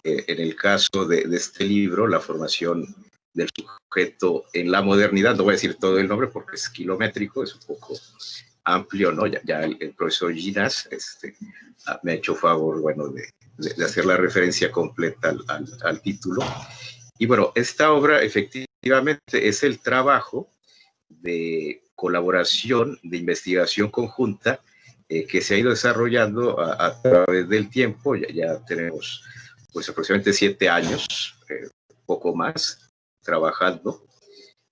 En el caso de este libro, La formación del sujeto en la modernidad, no voy a decir todo el nombre porque es kilométrico, es un poco amplio, ¿no? Ya el profesor Ginás me ha hecho favor, bueno, de hacer la referencia completa al título. Y bueno, esta obra efectivamente es el trabajo de colaboración, de investigación conjunta que se ha ido desarrollando a través del tiempo. Ya tenemos pues aproximadamente 7 años, poco más, trabajando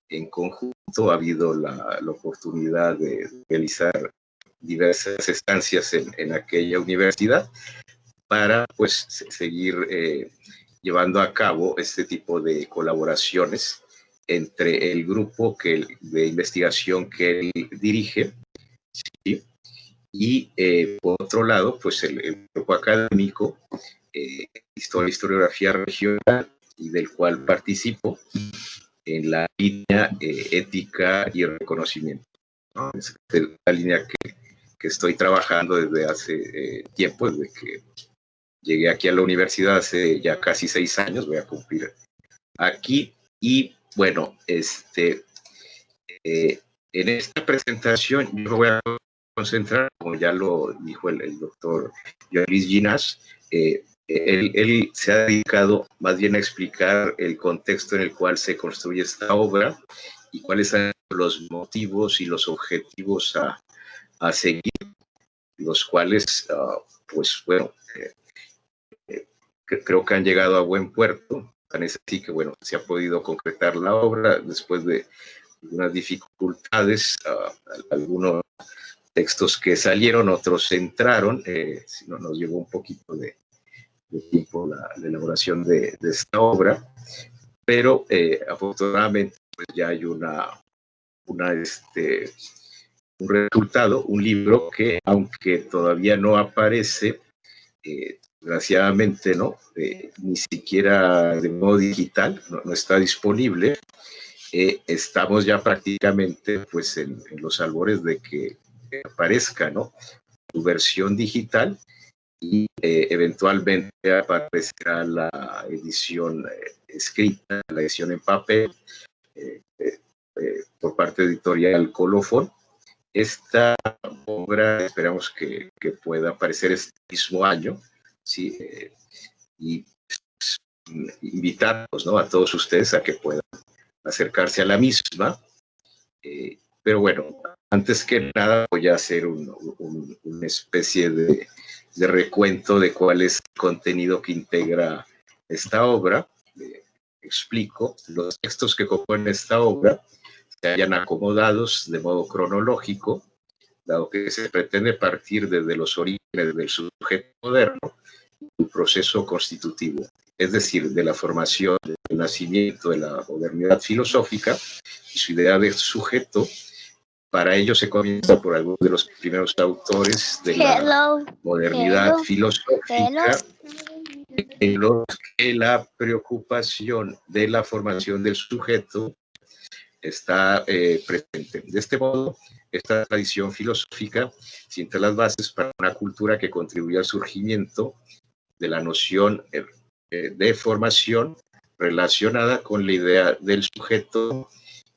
en conjunto. Ha habido la oportunidad de realizar diversas estancias en aquella universidad para pues seguir llevando a cabo este tipo de colaboraciones entre el grupo de investigación que él dirige, ¿sí? Y por otro lado, pues el grupo académico, historiografía regional, y del cual participo en la línea ética y reconocimiento, ¿no? Es la línea que estoy trabajando desde hace tiempo, desde que llegué aquí a la universidad hace ya casi 6 años, voy a cumplir aquí. Y bueno, en esta presentación yo me voy a concentrar, como ya lo dijo el doctor Luis Ginás, él se ha dedicado más bien a explicar el contexto en el cual se construye esta obra y cuáles son los motivos y los objetivos a seguir, los cuales, pues bueno, creo que han llegado a buen puerto. Tan es así que, bueno, se ha podido concretar la obra después de algunas dificultades, algunos textos que salieron, otros entraron, nos llevó un poquito de tiempo la elaboración de esta obra, pero afortunadamente pues ya hay un resultado, un libro que, aunque todavía no aparece, desgraciadamente, ¿no? Ni siquiera de modo digital, no está disponible. Estamos ya prácticamente pues en los albores de que aparezca, ¿no? Su versión digital, y eventualmente aparecerá la edición escrita, la edición en papel, por parte de Editorial Colofón. Esta obra esperamos que pueda aparecer este mismo año, ¿sí? Y pues, invitarlos, ¿no?, a todos ustedes a que puedan acercarse a la misma. Pero bueno, antes que nada voy a hacer una especie de recuento de cuál es el contenido que integra esta obra. Explico, los textos que componen esta obra se hallan acomodados de modo cronológico, dado que se pretende partir desde los orígenes del sujeto moderno, un proceso constitutivo, es decir, de la formación, del nacimiento de la modernidad filosófica y su idea de sujeto. Para ello se comienza por algunos de los primeros autores de la modernidad filosófica, en los que la preocupación de la formación del sujeto está presente. De este modo, esta tradición filosófica sienta las bases para una cultura que contribuye al surgimiento de la noción de formación relacionada con la idea del sujeto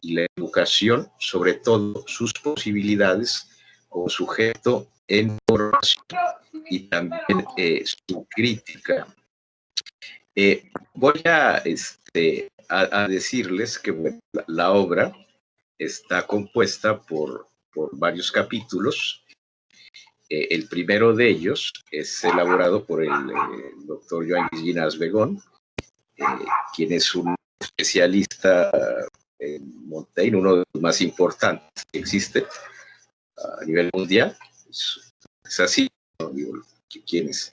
y la educación, sobre todo sus posibilidades como sujeto en formación, y también su crítica. Voy a decirles que bueno, la obra está compuesta por varios capítulos. El primero de ellos es elaborado por el doctor Joan Ginás Begón, quien es un especialista en Montaigne, uno de los más importantes que existe a nivel mundial. Es así, ¿no? Digo, quienes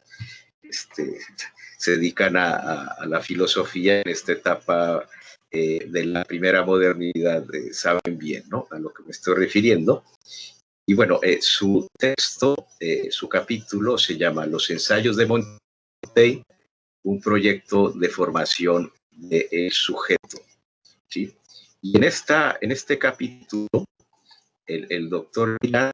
se dedican a la filosofía en esta etapa de la primera modernidad, saben bien, ¿no?, a lo que me estoy refiriendo. Y bueno, su texto, su capítulo se llama Los ensayos de Montaigne, un proyecto de formación del sujeto, ¿sí? Y en este capítulo, el doctor Milán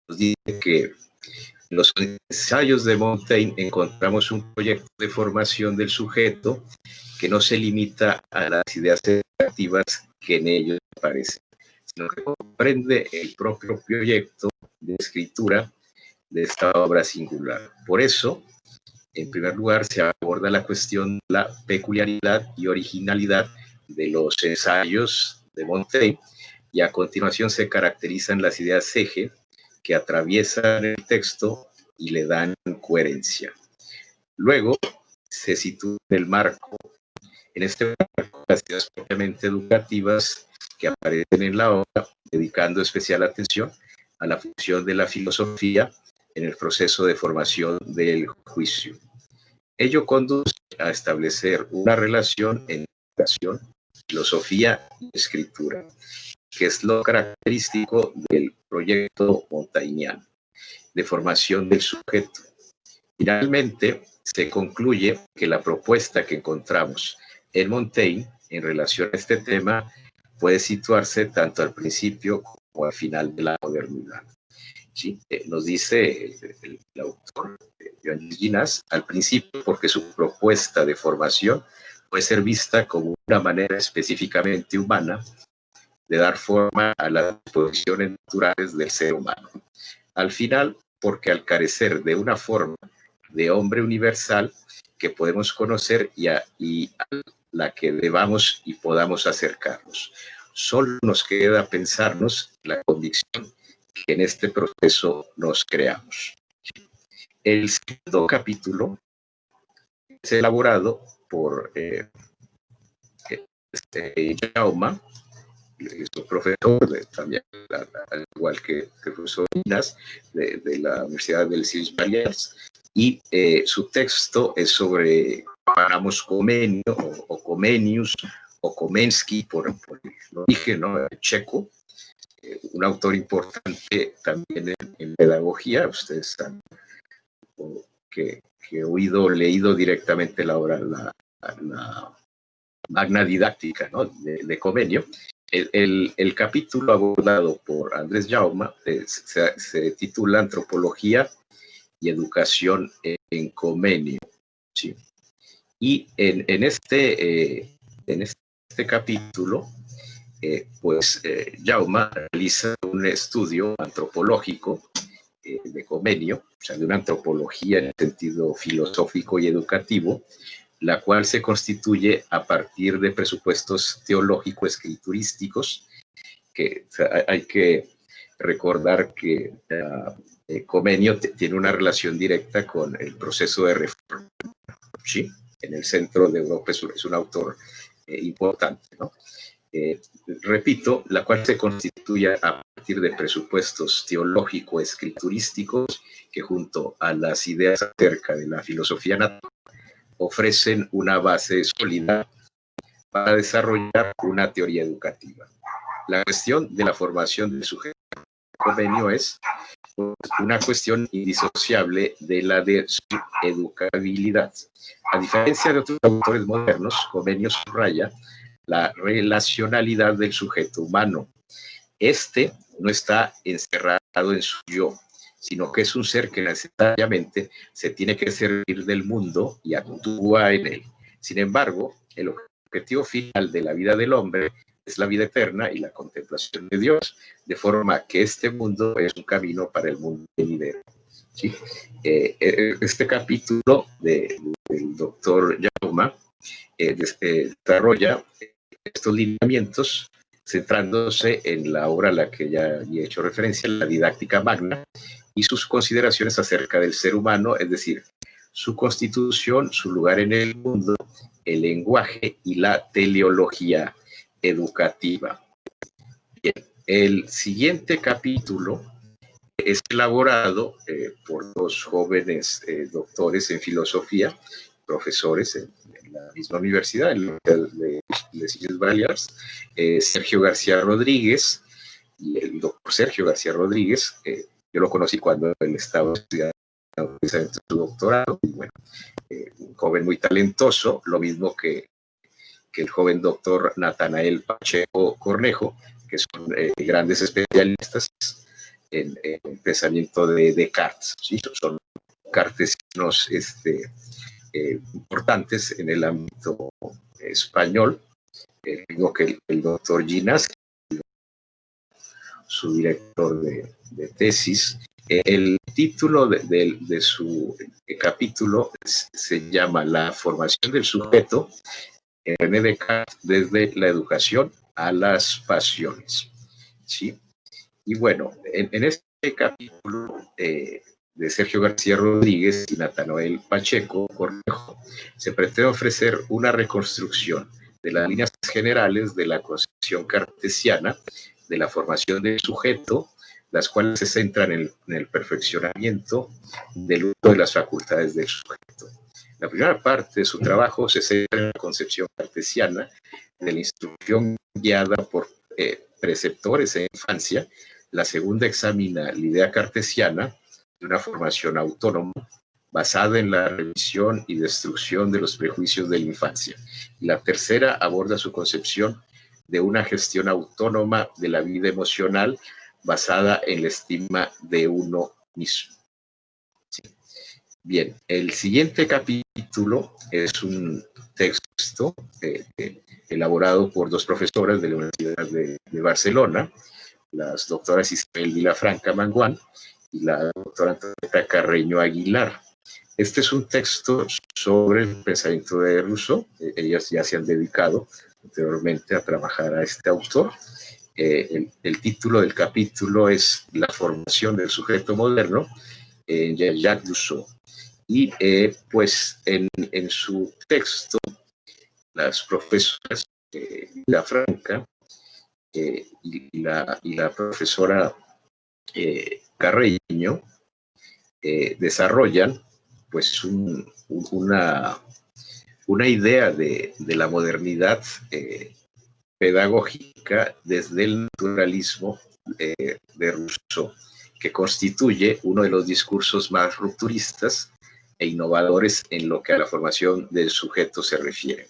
nos dice que en los ensayos de Montaigne encontramos un proyecto de formación del sujeto que no se limita a las ideas creativas que en ellos aparecen, sino que comprende el propio proyecto de escritura de esta obra singular. Por eso, en primer lugar, se aborda la cuestión de la peculiaridad y originalidad de los ensayos de Montaigne, y a continuación se caracterizan las ideas eje que atraviesan el texto y le dan coherencia. Luego se sitúa en el marco, en este marco, las ideas propiamente educativas que aparecen en la obra, dedicando especial atención a la función de la filosofía en el proceso de formación del juicio. Ello conduce a establecer una relación entre educación, filosofía y escritura, que es lo característico del proyecto montañiano de formación del sujeto. Finalmente, se concluye que la propuesta que encontramos en Montaigne en relación a este tema puede situarse tanto al principio como al final de la modernidad. ¿Sí? Nos dice el autor Joan Llinàs al principio porque su propuesta de formación puede ser vista como una manera específicamente humana de dar forma a las disposiciones naturales del ser humano. Al final, porque al carecer de una forma de hombre universal que podemos conocer y a la que debamos y podamos acercarnos. Solo nos queda pensarnos la convicción que en este proceso nos creamos. El segundo capítulo es elaborado por Jaume, es un profesor también, al igual que el profesor Llinàs, de la Universidad del Illes Balears, y su texto es sobre Comenio o Comenius o Komensky por el origen, ¿no? Checo, un autor importante también en pedagogía. Ustedes saben que he leído directamente la obra, la Magna Didáctica, ¿no? de Comenio. El capítulo abordado por Andrés Jaume se titula Antropología y Educación en Comenio. ¿Sí? Y en este capítulo, Jaume realiza un estudio antropológico de Comenio, o sea, de una antropología en el sentido filosófico y educativo, la cual se constituye a partir de presupuestos teológico-escriturísticos, que hay que recordar que Comenio tiene una relación directa con el proceso de reforma, ¿sí? En el centro de Europa es un autor importante, ¿no? Repito, la cual se constituye a partir de presupuestos teológico-escriturísticos que junto a las ideas acerca de la filosofía natural ofrecen una base sólida para desarrollar una teoría educativa. La cuestión de la formación del sujeto Comenio es una cuestión indisociable de la de su educabilidad. A diferencia de otros autores modernos, Comenio subraya la relacionalidad del sujeto humano. Este no está encerrado en su yo, sino que es un ser que necesariamente se tiene que servir del mundo y actúa en él. Sin embargo, el objetivo final de la vida del hombre es la vida eterna y la contemplación de Dios, de forma que este mundo es un camino para el mundo venidero. ¿Sí? Este capítulo del doctor Jaume desarrolla estos lineamientos centrándose en la obra a la que ya he hecho referencia, la Didáctica Magna, y sus consideraciones acerca del ser humano, es decir, su constitución, su lugar en el mundo, el lenguaje y la teleología educativa. Bien, el siguiente capítulo es elaborado por dos jóvenes doctores en filosofía, profesores en la misma universidad, en la de Les Illes Balears, Sergio García Rodríguez, y el doctor Sergio García Rodríguez, yo lo conocí cuando él estaba estudiando su doctorado, y bueno, un joven muy talentoso, lo mismo que el joven doctor Natanael Pacheco Cornejo, que son grandes especialistas en pensamiento de Descartes, ¿sí? Son cartesianos importantes en el ámbito español, mismo que el doctor Llinàs, su director de tesis. El título de su capítulo se llama La formación del sujeto en René Descartes desde la educación a las pasiones. ¿Sí? Y bueno, en este capítulo de Sergio García Rodríguez y Natanael Pacheco Cornejo, se pretende ofrecer una reconstrucción de las líneas generales de la concepción cartesiana de la formación del sujeto, las cuales se centran en el perfeccionamiento del uso de las facultades del sujeto. La primera parte de su trabajo se centra en la concepción cartesiana de la instrucción guiada por preceptores en infancia. La segunda examina la idea cartesiana de una formación autónoma basada en la revisión y destrucción de los prejuicios de la infancia. Y la tercera aborda su concepción de una gestión autónoma de la vida emocional basada en la estima de uno mismo. Sí. Bien, el siguiente capítulo es un texto elaborado por dos profesoras de la Universidad de Barcelona, las doctoras Isabel Vilafranca Manguán y la doctora Antonieta Carreño Aguilar. Este es un texto sobre el pensamiento de Rousseau. Ellas ya se han dedicado anteriormente a trabajar a este autor. El título del capítulo es La formación del sujeto moderno en Jean-Jacques Rousseau. Y pues en su texto, las profesoras Vilafranca y la profesora Carreño desarrollan pues una idea de la modernidad pedagógica desde el naturalismo de Rousseau, que constituye uno de los discursos más rupturistas e innovadores en lo que a la formación del sujeto se refiere.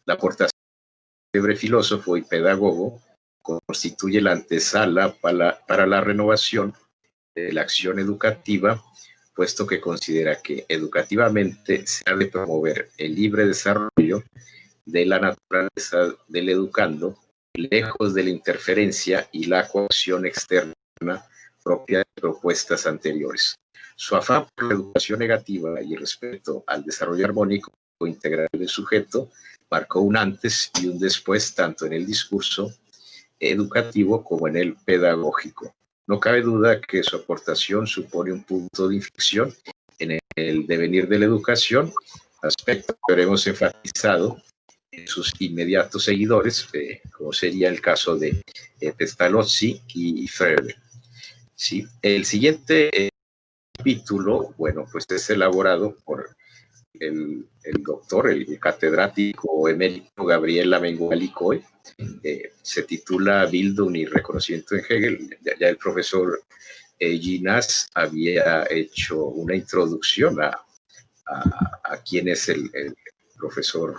La aportación del célebre filósofo y pedagogo constituye la antesala para la renovación de la acción educativa, puesto que considera que educativamente se ha de promover el libre desarrollo de la naturaleza del educando, lejos de la interferencia y la coacción externa propia de propuestas anteriores. Su afán por la educación negativa y el respeto al desarrollo armónico o integral del sujeto marcó un antes y un después tanto en el discurso educativo como en el pedagógico. No cabe duda que su aportación supone un punto de inflexión en el devenir de la educación, aspecto que veremos enfatizado en sus inmediatos seguidores, como sería el caso de Pestalozzi y Frege. ¿Sí? El siguiente capítulo, bueno, pues es elaborado por el doctor, el catedrático emérito Gabriel Amengual y Coy. Se titula Bildung y reconocimiento en Hegel. Ya el profesor Ginás había hecho una introducción a quién es el profesor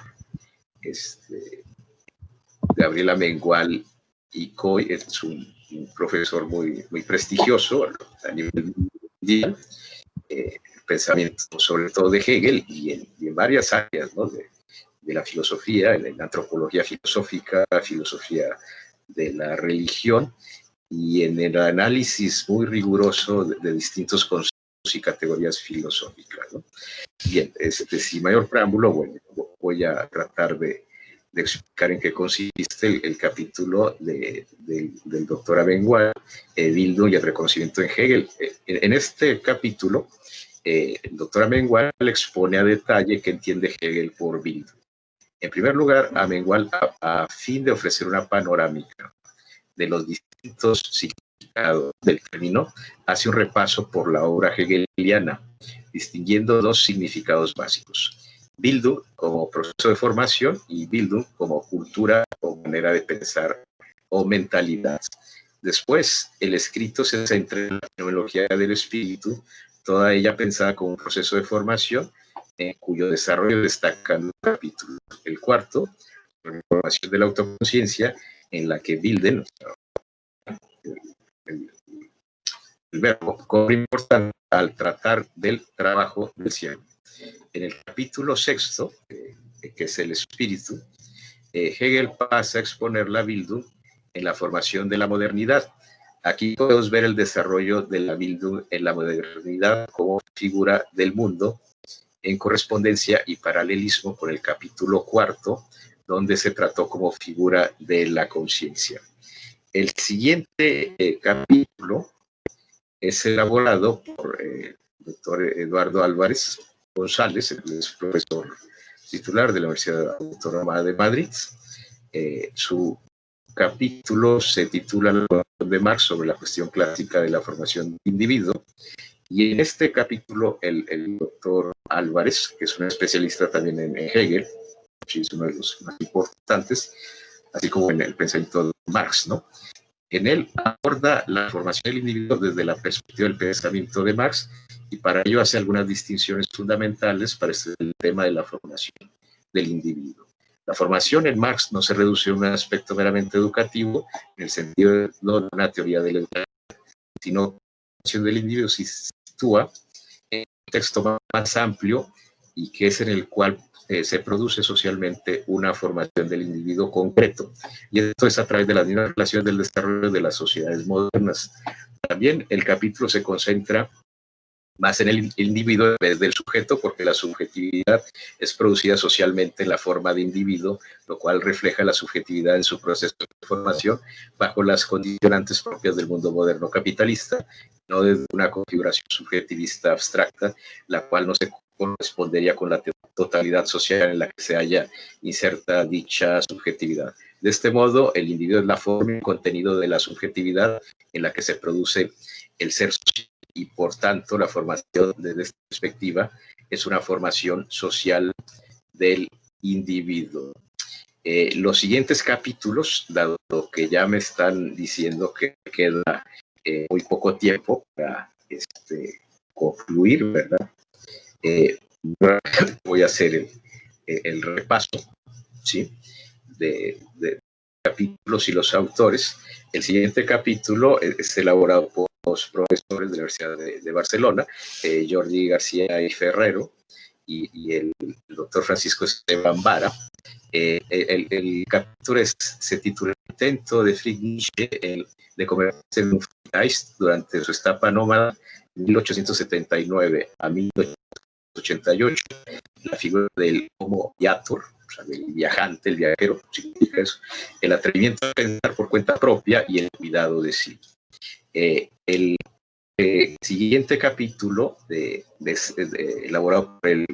Gabriel Amengual y Coy. Es un profesor muy prestigioso a nivel mundial. Pensamiento sobre todo de Hegel y en varias áreas, ¿no? de la filosofía, en la antropología filosófica, filosofía de la religión y en el análisis muy riguroso de distintos conceptos y categorías filosóficas, ¿no? Bien, sin mayor preámbulo, bueno, voy a tratar de explicar en qué consiste el capítulo del doctor Amengual, Bildung y el reconocimiento en Hegel. En este capítulo, el doctor Amengual expone a detalle qué entiende Hegel por Bildung. En primer lugar, Amengual, a fin de ofrecer una panorámica de los distintos significados del término, hace un repaso por la obra hegeliana, distinguiendo dos significados básicos: Bildung como proceso de formación y Bildung como cultura o manera de pensar o mentalidad. Después, el escrito se centra en la fenomenología del espíritu, toda ella pensada como un proceso de formación, en cuyo desarrollo destacan los capítulos. El cuarto, la formación de la autoconciencia, en la que Bildung, el verbo, cobra importancia al tratar del trabajo del cielo. En el capítulo sexto, que es el espíritu, Hegel pasa a exponer la Bildung en la formación de la modernidad. Aquí podemos ver el desarrollo de la Bildung en la modernidad como figura del mundo, en correspondencia y paralelismo con el capítulo cuarto, donde se trató como figura de la conciencia. El siguiente capítulo es elaborado por el doctor Eduardo Álvarez González, el profesor titular de la Universidad Autónoma de Madrid. Su capítulo se titula La formación de Marx sobre la cuestión clásica de la formación del individuo. Y en este capítulo el doctor Álvarez, que es un especialista también en Hegel, es uno de los más importantes, así como en el pensamiento de Marx, ¿no? En él aborda la formación del individuo desde la perspectiva del pensamiento de Marx y para ello hace algunas distinciones fundamentales para este tema de la formación del individuo. La formación en Marx no se reduce a un aspecto meramente educativo en el sentido de una teoría de la educación, sino que la formación del individuo se sitúa en un texto más amplio y que es en el cual se produce socialmente una formación del individuo concreto. Y esto es a través de las mismas relaciones del desarrollo de las sociedades modernas. También el capítulo se concentra más en el individuo desde el sujeto, porque la subjetividad es producida socialmente en la forma de individuo, lo cual refleja la subjetividad en su proceso de formación bajo las condicionantes propias del mundo moderno capitalista, no desde una configuración subjetivista abstracta, la cual no se correspondería con la totalidad social en la que se haya inserta dicha subjetividad. De este modo, el individuo es la forma y el contenido de la subjetividad en la que se produce el ser social, y por tanto la formación desde esta perspectiva es una formación social del individuo. Los siguientes capítulos, dado que ya me están diciendo que queda muy poco tiempo para concluir, ¿verdad? Voy a hacer el repaso, ¿sí? De capítulos y los autores. El siguiente capítulo es elaborado por los profesores de la Universidad de Barcelona, Jordi García y Ferrero, y el doctor Francisco Esteban Vara. El capítulo se titula Intento de Friedrich Nietzsche de convertirse en un Geist durante su etapa nómada de 1879 a 1888. La figura del Homo Viator, o sea, del viajante, el viajero, significa eso, el atrevimiento a pensar por cuenta propia y el cuidado de sí. El siguiente capítulo elaborado por el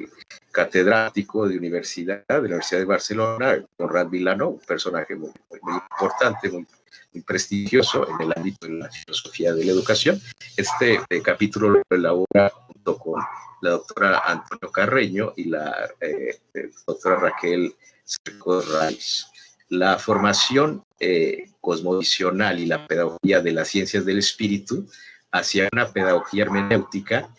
catedrático de la Universidad de Barcelona, Conrad Vilano, un personaje muy importante, muy prestigioso en el ámbito de la filosofía de la educación. Este capítulo lo elabora junto con la doctora Antonio Carreño y la doctora Raquel Cerco Raiz. La formación cosmovisional y la pedagogía de las ciencias del espíritu hacia una pedagogía hermenéutica.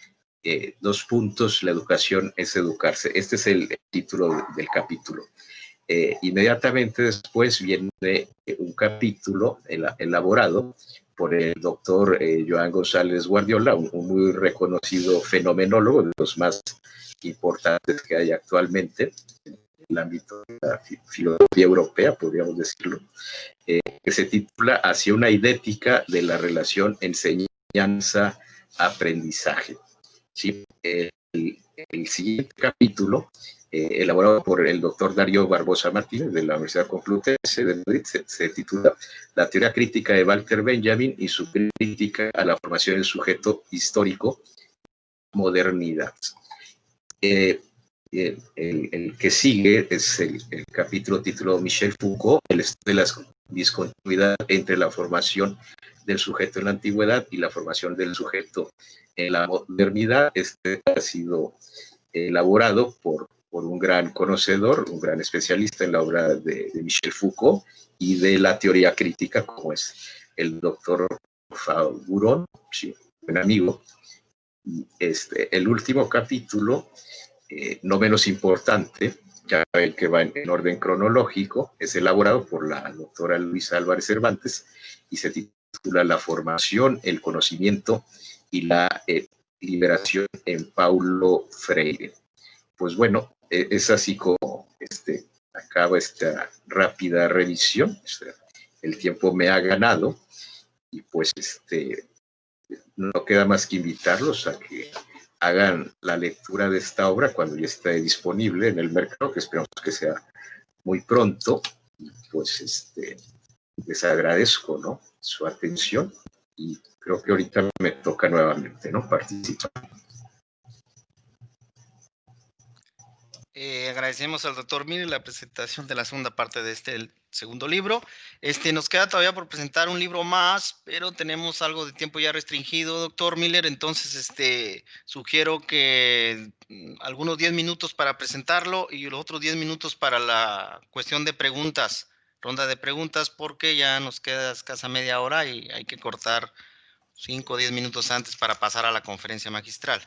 Dos puntos, la educación es educarse. Este es el título del capítulo. Inmediatamente después viene un capítulo elaborado por el doctor Joan González Guardiola, un muy reconocido fenomenólogo, de los más importantes que hay actualmente en el ámbito de la filosofía europea, podríamos decirlo, que se titula Hacia una idética de la relación enseñanza-aprendizaje. ¿Sí? El siguiente capítulo, elaborado por el doctor Darío Barbosa Martínez de la Universidad Complutense de Madrid, se titula La teoría crítica de Walter Benjamin y su crítica a la formación del sujeto histórico, modernidad. El que sigue es el capítulo titulado Michel Foucault, el estudio de la discontinuidad entre la formación del sujeto en la antigüedad y la formación del sujeto en la modernidad. Este ha sido elaborado por un gran conocedor, un gran especialista en la obra de Michel Foucault y de la teoría crítica, como es el doctor Faburón, sí, un amigo. El último capítulo, no menos importante, ya el que va en orden cronológico, es elaborado por la doctora Luisa Álvarez Cervantes y se titula La formación, el conocimiento y la liberación en Paulo Freire. Pues bueno, es así como acaba esta rápida revisión. El tiempo me ha ganado y pues no queda más que invitarlos a que hagan la lectura de esta obra cuando ya esté disponible en el mercado, que esperamos que sea muy pronto. Y pues les agradezco, ¿no?, su atención y creo que ahorita me toca nuevamente, ¿no?, participar. Agradecemos al doctor Miri la presentación de la segunda parte de segundo libro. Nos queda todavía por presentar un libro más, pero tenemos algo de tiempo ya restringido, doctor Miller, entonces sugiero que algunos 10 minutos para presentarlo y los otros 10 minutos para la cuestión de preguntas, ronda de preguntas, porque ya nos queda escasa media hora y hay que cortar 5 o 10 minutos antes para pasar a la conferencia magistral.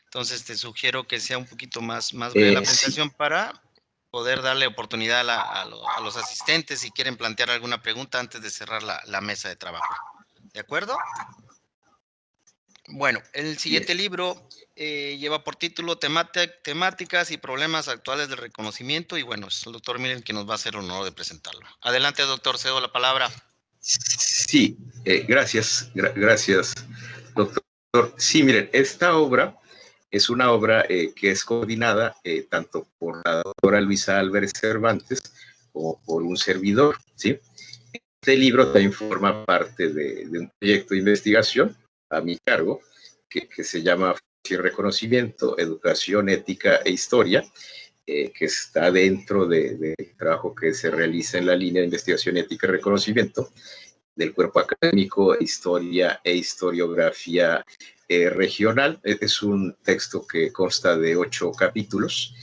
Entonces te sugiero que sea un poquito más breve la presentación, sí, para poder darle oportunidad a los asistentes si quieren plantear alguna pregunta antes de cerrar la mesa de trabajo. ¿De acuerdo? Bueno, el siguiente libro lleva por título Temáticas y problemas actuales del reconocimiento, y bueno, es el doctor Miller quien nos va a hacer el honor de presentarlo. Adelante, doctor, cedo la palabra. Sí, gracias, gracias, doctor. Sí, miren, esta obra es una obra que es coordinada tanto por la doctora Luisa Álvarez Cervantes como por un servidor, ¿sí? Este libro también forma parte de un proyecto de investigación a mi cargo que se llama Reconocimiento, Educación, Ética e Historia, que está dentro del trabajo que se realiza en la línea de investigación, ética y reconocimiento del cuerpo académico Historia e Historiografía Regional. Es un texto que consta de 8 capítulos.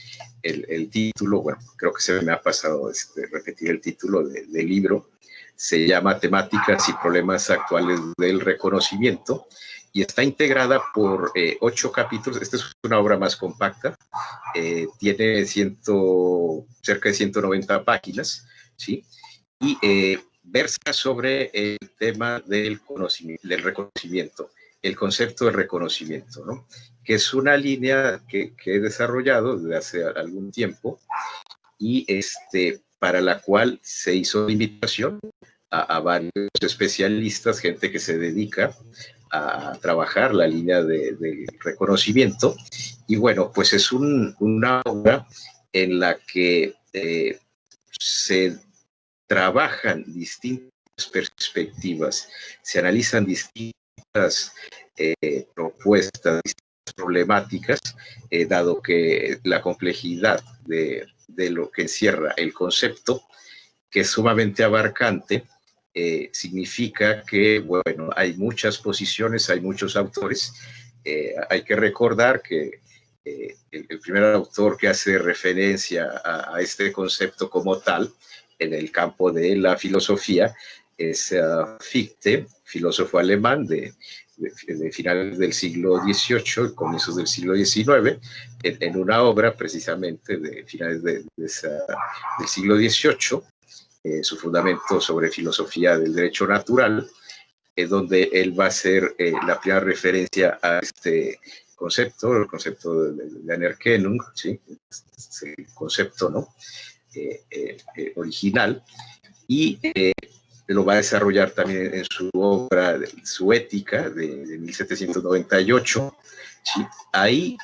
El título, bueno, creo que se me ha pasado repetir el título del libro. Se llama Temáticas y Problemas Actuales del Reconocimiento y está integrada por 8 capítulos. Esta es una obra más compacta. Tiene cerca de 190 páginas, ¿sí? Y versa sobre el tema del reconocimiento, el concepto de reconocimiento, ¿no? Que es una línea que he desarrollado desde hace algún tiempo y para la cual se hizo invitación a varios especialistas, gente que se dedica a trabajar la línea de reconocimiento. Y bueno, pues es una obra en la que se trabajan distintas perspectivas, se analizan distintas propuestas, distintas problemáticas, dado que la complejidad de lo que encierra el concepto, que es sumamente abarcante, significa que, bueno, hay muchas posiciones, hay muchos autores. Hay que recordar que el primer autor que hace referencia a este concepto como tal en el campo de la filosofía es Fichte, filósofo alemán de finales del siglo XVIII, comienzos del siglo XIX, en una obra precisamente de finales del siglo XVIII, su fundamento sobre filosofía del derecho natural, donde él va a hacer la primera referencia a este concepto, el concepto de Anerkennung, ¿sí? Es el concepto, ¿no? Original, y lo va a desarrollar también en su obra, su Ética, de 1798. ¿Sí? Ahí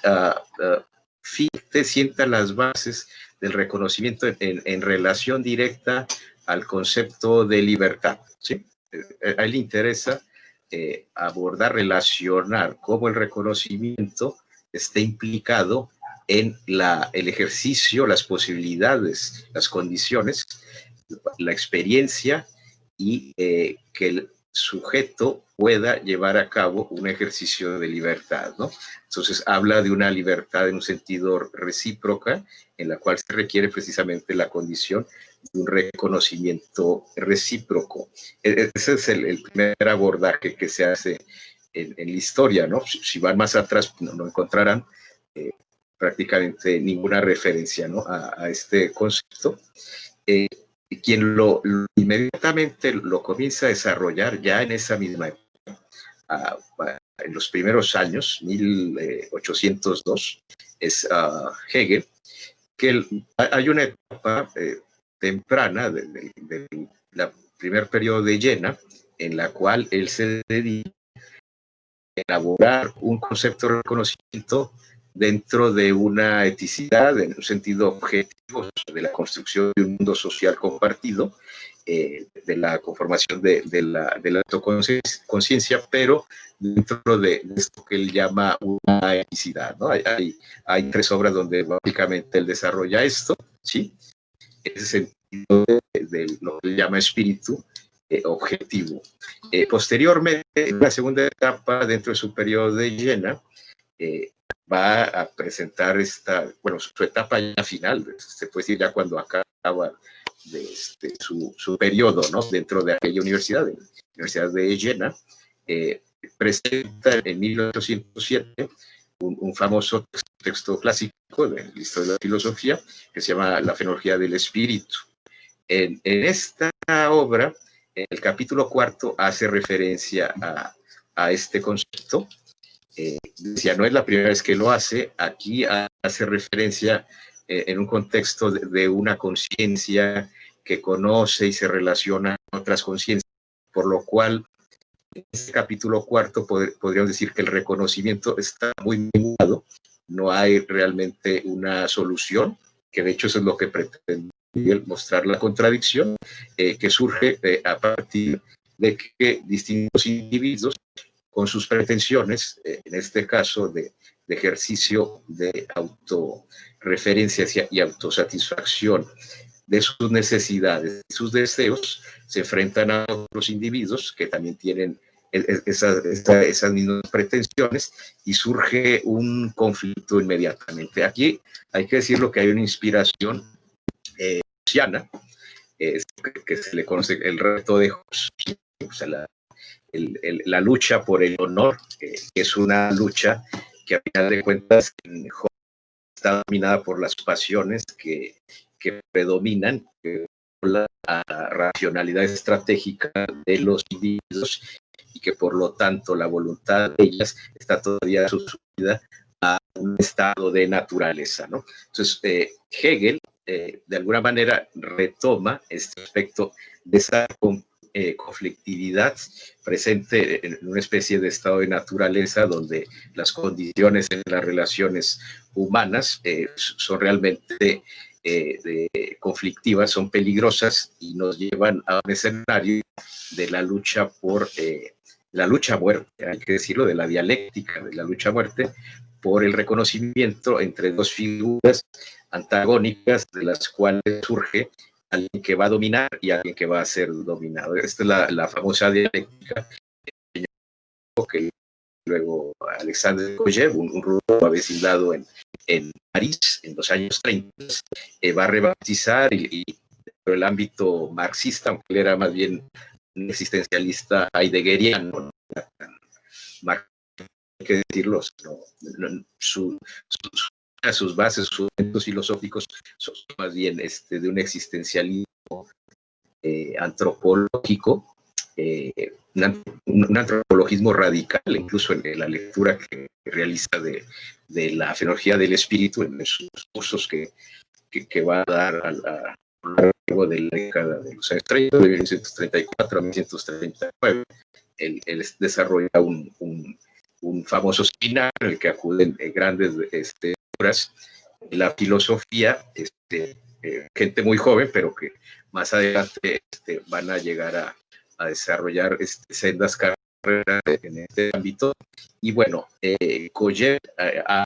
Fichte sienta las bases del reconocimiento en relación directa al concepto de libertad. ¿Sí? A él le interesa abordar, relacionar cómo el reconocimiento está implicado en el ejercicio, las posibilidades, las condiciones, la experiencia y que el sujeto pueda llevar a cabo un ejercicio de libertad, ¿no? Entonces habla de una libertad en un sentido recíproca, en la cual se requiere precisamente la condición de un reconocimiento recíproco. Ese es el primer abordaje que se hace en la historia, ¿no? Si van más atrás, no encontrarán prácticamente ninguna referencia, ¿no? a este concepto. Quien inmediatamente lo comienza a desarrollar ya en esa misma época, en los primeros años, 1802, es Hegel, que hay una etapa temprana del primer periodo de Jena, en la cual él se dedica a elaborar un concepto de reconocimiento dentro de una eticidad, en un sentido objetivo, de la construcción de un mundo social compartido, de la conformación de la autoconciencia, pero dentro de esto que él llama una eticidad, ¿no? Hay 3 obras donde básicamente él desarrolla esto, ¿sí? ese sentido de lo que se llama espíritu objetivo. Posteriormente, en la segunda etapa, dentro de su periodo de Jena, va a presentar su etapa ya final, se puede decir ya cuando acaba de su periodo, ¿no? Dentro de aquella universidad, la Universidad de Jena, presenta en 1807 un famoso texto clásico de la historia de la filosofía que se llama La Fenología del Espíritu. En esta obra, el capítulo 4 hace referencia a este concepto. Decía, no es la primera vez que lo hace, aquí hace referencia en un contexto de una conciencia que conoce y se relaciona con otras conciencias, por lo cual en este capítulo 4 podríamos decir que el reconocimiento está muy minimado, no hay realmente una solución, que de hecho eso es lo que pretende mostrar la contradicción, que surge a partir de que distintos individuos con sus pretensiones, en este caso de ejercicio de autorreferencia y autosatisfacción de sus necesidades y sus deseos, se enfrentan a otros individuos que también tienen esas mismas pretensiones y surge un conflicto inmediatamente. Aquí hay que decirlo que hay una inspiración gaussiana, que se le conoce el reto de Gauss, o sea, la lucha por el honor, que es una lucha que a final de cuentas está dominada por las pasiones que predominan, la racionalidad estratégica de los individuos y que por lo tanto la voluntad de ellas está todavía subsumida a un estado de naturaleza, ¿no? Entonces, Hegel de alguna manera retoma este aspecto de esa conflictividad presente en una especie de estado de naturaleza donde las condiciones en las relaciones humanas son realmente conflictivas, son peligrosas y nos llevan a un escenario de la lucha por la lucha-muerte, hay que decirlo, de la dialéctica, de la lucha-muerte, por el reconocimiento entre dos figuras antagónicas de las cuales surge alguien que va a dominar y alguien que va a ser dominado. Esta es la famosa dialéctica que luego Alexandre Kojev, un ruso avecindado en París en los años 30, va a rebautizar y por el ámbito marxista, aunque él era más bien un existencialista heideggeriano, hay que decirlo, sus bases, sus elementos filosóficos son más bien de un existencialismo antropológico, un antropologismo radical, incluso en la lectura que realiza de la fenología del espíritu en sus cursos que va a dar a lo largo de la década de los años 30, de 1934 a 1939. Él desarrolla un famoso seminario en el que acuden grandes figuras de la filosofía, gente muy joven, pero que más adelante van a llegar a desarrollar sendas carreras en este ámbito. Y bueno, Kojev habla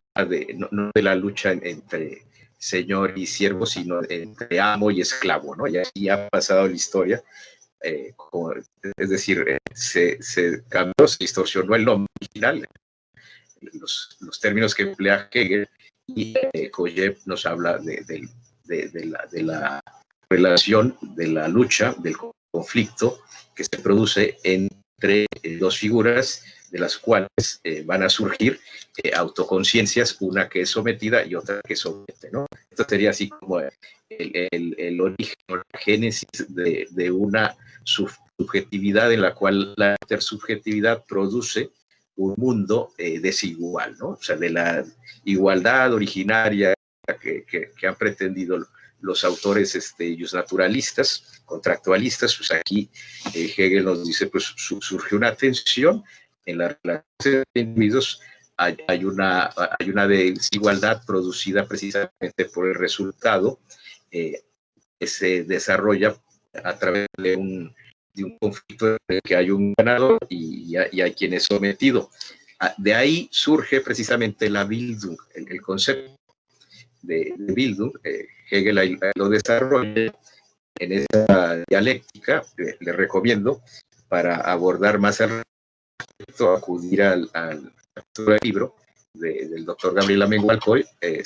no de la lucha entre señor y siervo, sino entre amo y esclavo, ¿no? Y así ha pasado la historia. Es decir, se cambió, se distorsionó el nombre original, los términos que emplea Hegel, y Kojev nos habla de la relación, de la lucha, del conflicto que se produce entre dos figuras de las cuales van a surgir autoconciencias, una que es sometida y otra que somete, ¿no? Esto sería así como el origen, la génesis de una subjetividad en la cual la intersubjetividad produce un mundo desigual, ¿no? O sea, de la igualdad originaria que han pretendido los autores naturalistas, contractualistas, pues aquí Hegel nos dice, pues surge una tensión en la relación de individuos, hay una desigualdad producida precisamente por el resultado que se desarrolla a través de un conflicto en el que hay un ganador y hay quien es sometido. De ahí surge precisamente la Bildung, el concepto de Bildung. Hegel ahí lo desarrolla en esa dialéctica. Le recomiendo, para abordar más al respecto, acudir al libro del doctor Gabriel Amengualcoy, que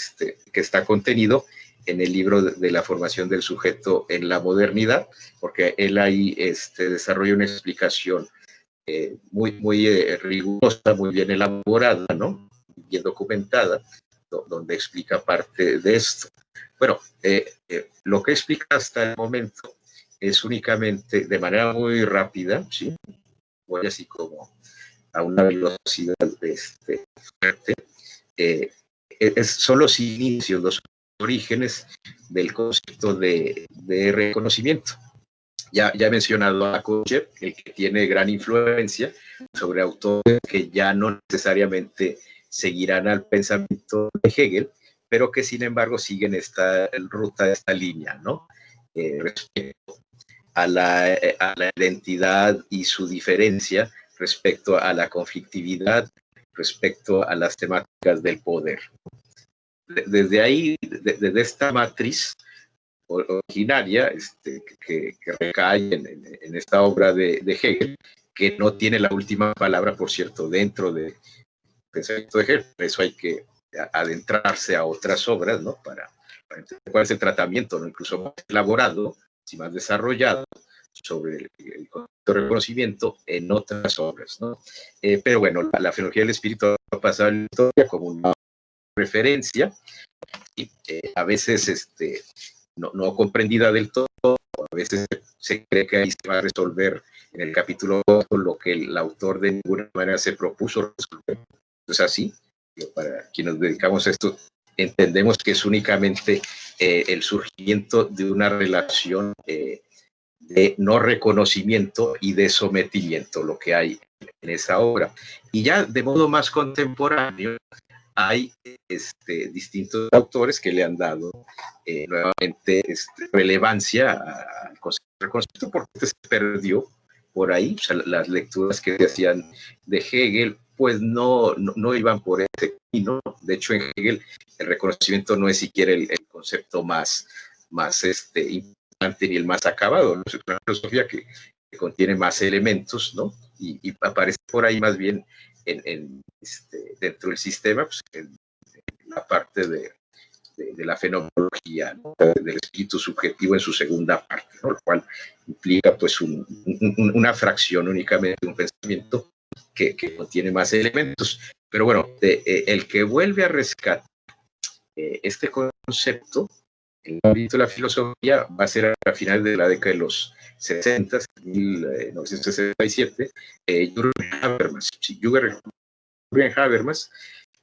está contenido en el libro de la formación del sujeto en la modernidad, porque él ahí desarrolla una explicación muy rigurosa, muy bien elaborada, ¿no? Bien documentada, donde explica parte de esto. Bueno, lo que explica hasta el momento es únicamente de manera muy rápida, ¿sí? Voy así como a una velocidad fuerte. Son los inicios, los orígenes del concepto de reconocimiento. Ya he mencionado a Kochev, el que tiene gran influencia sobre autores que ya no necesariamente seguirán al pensamiento de Hegel, pero que sin embargo siguen esta ruta, esta línea, ¿no? Respecto a la identidad y su diferencia, respecto a la conflictividad, respecto a las temáticas del poder. Desde ahí, desde esta matriz originaria que recae en esta obra de Hegel, que no tiene la última palabra, por cierto, dentro del pensamiento de Hegel. Por eso hay que adentrarse a otras obras, ¿no? Para entender cuál es el tratamiento, ¿no? Incluso más elaborado y más desarrollado sobre el concepto de reconocimiento en otras obras, ¿no? Pero bueno, la fenomenología del espíritu ha pasado en la historia como una referencia, y a veces no comprendida del todo, a veces se cree que ahí se va a resolver en el capítulo 2 lo que el autor de ninguna manera se propuso resolver. No es así. Para quienes nos dedicamos a esto, entendemos que es únicamente el surgimiento de una relación de no reconocimiento y de sometimiento, lo que hay en esa obra. Y ya de modo más contemporáneo, hay distintos autores que le han dado nuevamente relevancia al concepto, porque se perdió por ahí. O sea, las lecturas que se hacían de Hegel pues no iban por ese camino. De hecho, en Hegel el reconocimiento no es siquiera el concepto más importante ni el más acabado, ¿no? Es una filosofía que contiene más elementos, ¿no? Y aparece por ahí más bien dentro del sistema, pues, en la parte de la fenomenología, ¿no? Del espíritu subjetivo en su segunda parte, ¿no? Lo cual implica pues una fracción únicamente de un pensamiento que contiene más elementos. Pero bueno, el que vuelve a rescatar este concepto en el ámbito de la filosofía va a ser a final de la década de los 60, 1967, Jürgen Habermas. Sí, Jürgen Habermas,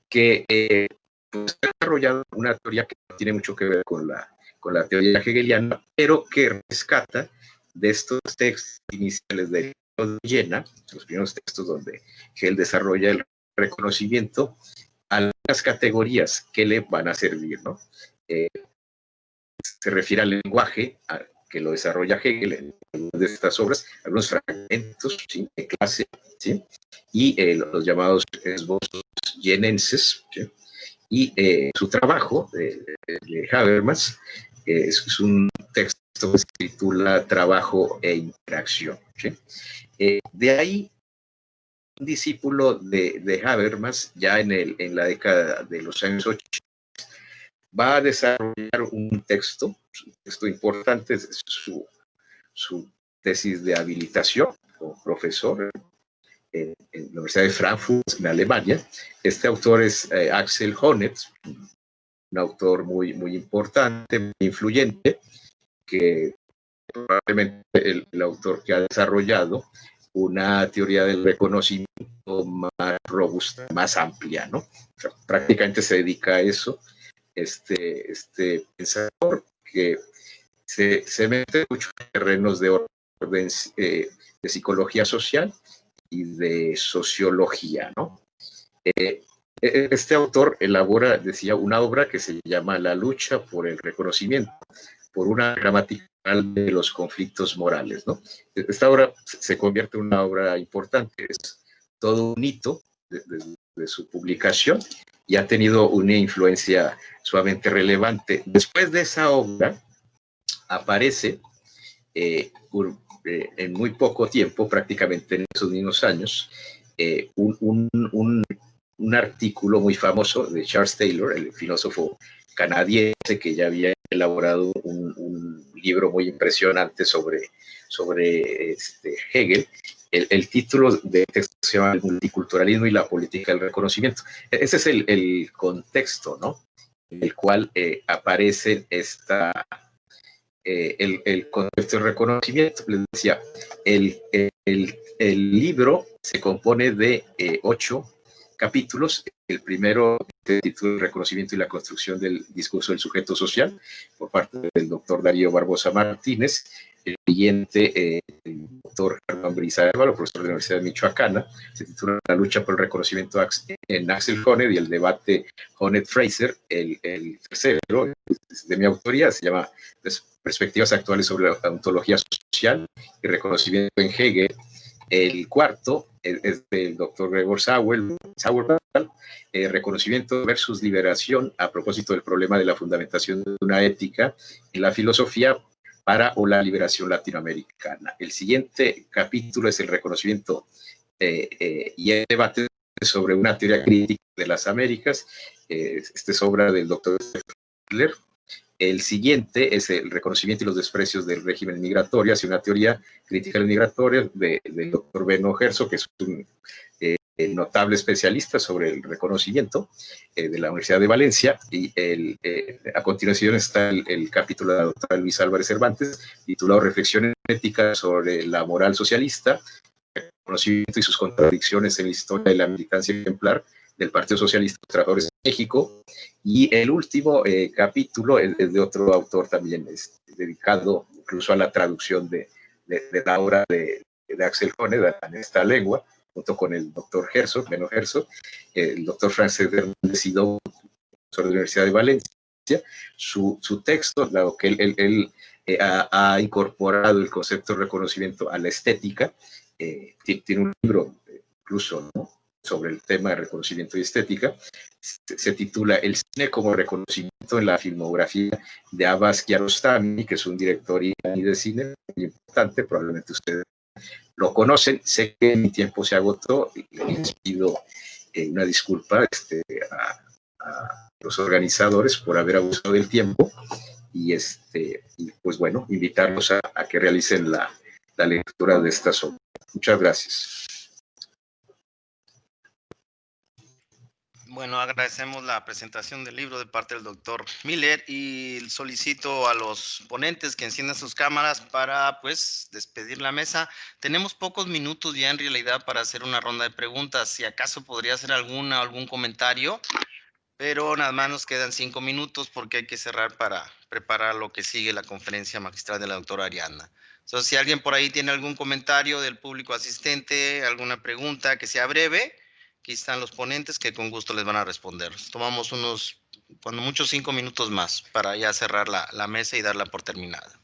que pues, ha desarrollado una teoría que no tiene mucho que ver con la teoría hegeliana, pero que rescata de estos textos iniciales de Jena, los primeros textos donde Hegel desarrolla el reconocimiento, algunas categorías que le van a servir, ¿no? Se refiere al lenguaje que lo desarrolla Hegel en algunas de estas obras, algunos fragmentos, ¿sí? De clase, ¿sí? Y los llamados esbozos jenenses, ¿sí? Y su trabajo de Habermas es un texto que se titula Trabajo e Interacción, ¿sí? De ahí, un discípulo de Habermas, ya en la década de los años 80, va a desarrollar un texto importante, es su tesis de habilitación como profesor en la Universidad de Frankfurt, en Alemania. Este autor es Axel Honneth, un autor muy importante, muy influyente, que probablemente el autor que ha desarrollado una teoría del reconocimiento más robusta, más amplia, ¿no? O sea, prácticamente se dedica a eso. Este pensador que se mete mucho en terrenos de orden de psicología social y de sociología, ¿no? Este autor elabora, decía, una obra que se llama La lucha por el reconocimiento, por una gramática de los conflictos morales, ¿no? Esta obra se convierte en una obra importante, es todo un hito de su publicación, y ha tenido una influencia sumamente relevante. Después de esa obra aparece en muy poco tiempo, prácticamente en esos mismos años, un artículo muy famoso de Charles Taylor, el filósofo canadiense que ya había elaborado un libro muy impresionante sobre Hegel. El título de texto se llama El multiculturalismo y la política del reconocimiento. Ese es el contexto, ¿no?, en el cual aparece el concepto de reconocimiento. Les decía, el libro se compone de 8 capítulos. El primero se titula El reconocimiento y la construcción del discurso del sujeto social, por parte del doctor Darío Barbosa Martínez. El siguiente, el doctor Germán Brisa Évalo, profesor de la Universidad Michoacana, se titula La lucha por el reconocimiento en Axel Honneth y el debate Honneth-Fraser. El tercero, de mi autoría, se llama Perspectivas actuales sobre la ontología social y reconocimiento en Hegel. El cuarto es del doctor Gregor Sauerbach, reconocimiento versus liberación, a propósito del problema de la fundamentación de una ética en la filosofía para o la liberación latinoamericana. El siguiente capítulo es el reconocimiento y el debate sobre una teoría crítica de las Américas. Esta es obra del doctor Hitler. El siguiente es el reconocimiento y los desprecios del régimen migratorio, hacia una teoría crítica del migratorio del doctor Benno Herzog, que es un notable especialista sobre el reconocimiento de la Universidad de Valencia. Y a continuación está el capítulo de la doctora Luisa Álvarez Cervantes, titulado Reflexiones éticas sobre la moral socialista, reconocimiento y sus contradicciones en la historia de la militancia ejemplar del Partido Socialista de los Trabajadores de México. Y el último capítulo es de otro autor también, dedicado incluso a la traducción de la obra de Axel Honneth en esta lengua, junto con el doctor Herzog, Benno Herzog, el doctor Frances Hernández Sidó, profesor de la Universidad de Valencia. Su texto, dado que él ha incorporado el concepto de reconocimiento a la estética, tiene un libro incluso, ¿no?, sobre el tema de reconocimiento y estética. Se titula El cine como reconocimiento en la filmografía de Abbas Kiarostami, que es un director iraní de cine muy importante, probablemente ustedes lo conocen. Sé que mi tiempo se agotó y les pido una disculpa a los organizadores por haber abusado del tiempo y pues bueno, invitarlos a que realicen la lectura de estas obras. Muchas gracias. Bueno, agradecemos la presentación del libro de parte del doctor Miller y solicito a los ponentes que enciendan sus cámaras para, pues, despedir la mesa. Tenemos pocos minutos ya en realidad para hacer una ronda de preguntas. Si acaso podría hacer algún comentario, pero nada más nos quedan 5 minutos porque hay que cerrar para preparar lo que sigue la conferencia magistral de la doctora Ariadna. Entonces, si alguien por ahí tiene algún comentario del público asistente, alguna pregunta que sea breve, aquí están los ponentes que con gusto les van a responder. Tomamos cuando mucho 5 minutos más para ya cerrar la mesa y darla por terminada.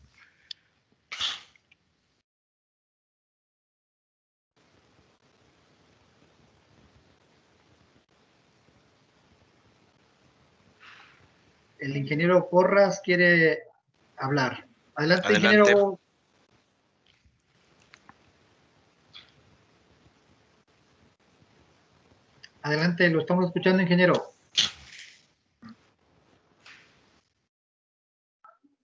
El ingeniero Porras quiere hablar. Adelante, Adelante. ingeniero. Adelante, lo estamos escuchando, ingeniero.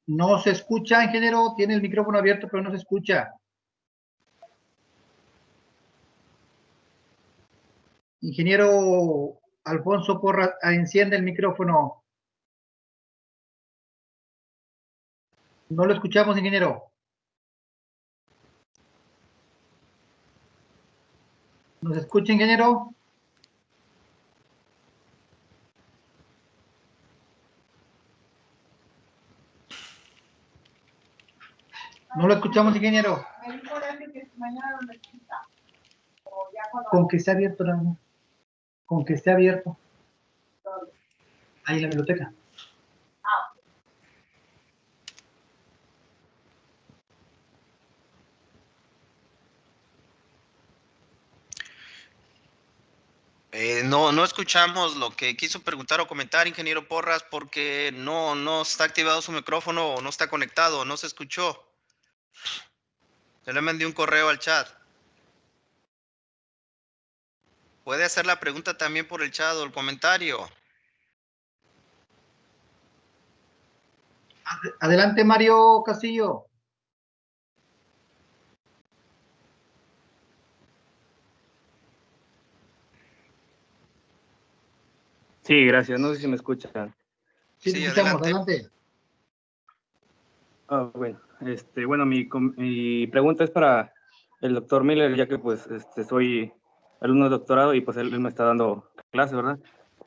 No se escucha, ingeniero. Tiene el micrófono abierto, pero no se escucha. Ingeniero Alfonso Porras, enciende el micrófono. No lo escuchamos, ingeniero. ¿Nos escucha, ingeniero? No lo escuchamos, ingeniero. Con que esté abierto, nada más. Con que esté abierto. Ahí en la biblioteca. No escuchamos lo que quiso preguntar o comentar, ingeniero Porras, porque no está activado su micrófono o no está conectado, no se escuchó. Se le mandé un correo al chat. Puede hacer la pregunta también por el chat o el comentario. Adelante, Mario Castillo. Sí, gracias. No sé si me escuchan. Sí, te escuchamos, adelante. adelante. Bueno, mi pregunta es para el doctor Miller, ya que pues soy alumno de doctorado y pues él me está dando clase, ¿verdad?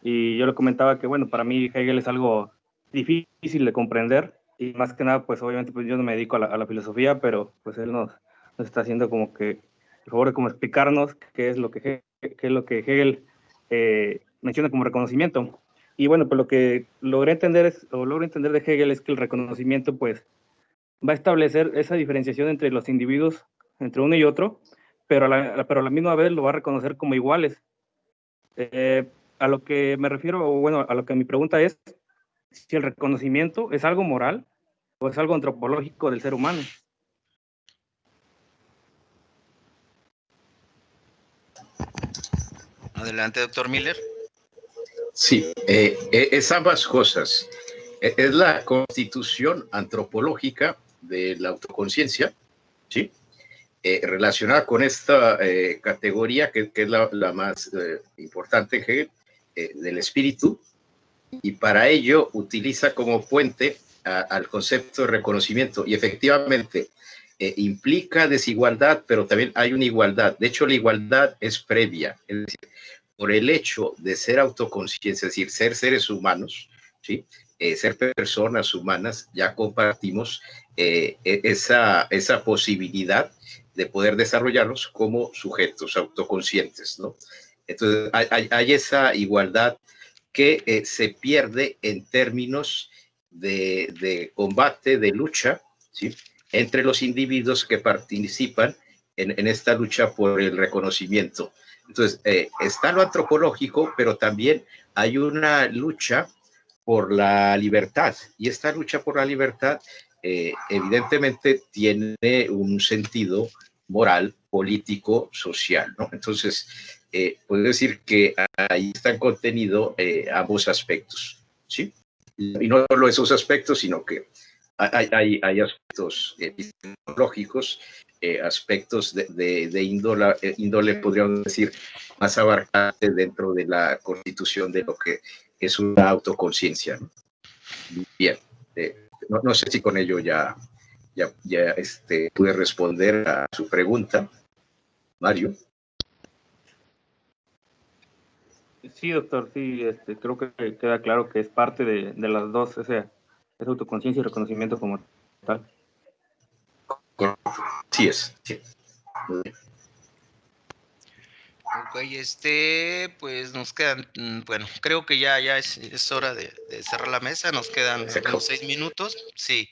Y yo le comentaba que, bueno, para mí Hegel es algo difícil de comprender y más que nada, pues obviamente pues yo no me dedico a la filosofía, pero pues él nos está haciendo como que el favor de como explicarnos qué es lo que Hegel menciona como reconocimiento. Y bueno, pues lo que logro entender de Hegel es que el reconocimiento pues va a establecer esa diferenciación entre los individuos, entre uno y otro, pero a la misma vez lo va a reconocer como iguales. A lo que me refiero, o bueno, a lo que mi pregunta es, si el reconocimiento es algo moral o es algo antropológico del ser humano. Adelante, doctor Miller. Sí, es ambas cosas. Es la constitución antropológica de la autoconciencia, ¿sí? Relacionada con esta categoría que es la más importante en Hegel, del espíritu, y para ello utiliza como puente al concepto de reconocimiento. Y efectivamente implica desigualdad, pero también hay una igualdad. De hecho, la igualdad es previa, es decir, por el hecho de ser autoconsciencia, es decir, ser seres humanos, ¿sí? Ser personas humanas, ya compartimos esa posibilidad de poder desarrollarnos como sujetos autoconscientes, ¿no? Entonces, hay esa igualdad que se pierde en términos de combate, de lucha, ¿sí? Entre los individuos que participan en esta lucha por el reconocimiento. Entonces, está lo antropológico, pero también hay una lucha por la libertad, y esta lucha por la libertad evidentemente tiene un sentido moral, político, social, ¿no? Entonces, puedo decir que ahí están contenidos ambos aspectos, ¿sí? Y no solo esos aspectos, sino que hay aspectos epistemológicos, aspectos de índole, podríamos decir, más abarcante dentro de la constitución de lo que es una autoconciencia, ¿no? Bien, no sé si con ello ya pude responder a su pregunta, Mario. Sí, doctor, sí, creo que queda claro que es parte de las dos, esa autoconciencia y reconocimiento como tal. Sí es. Sí. Ok, pues nos quedan, bueno, creo que ya es hora de cerrar la mesa, nos quedan unos 6 minutos, sí.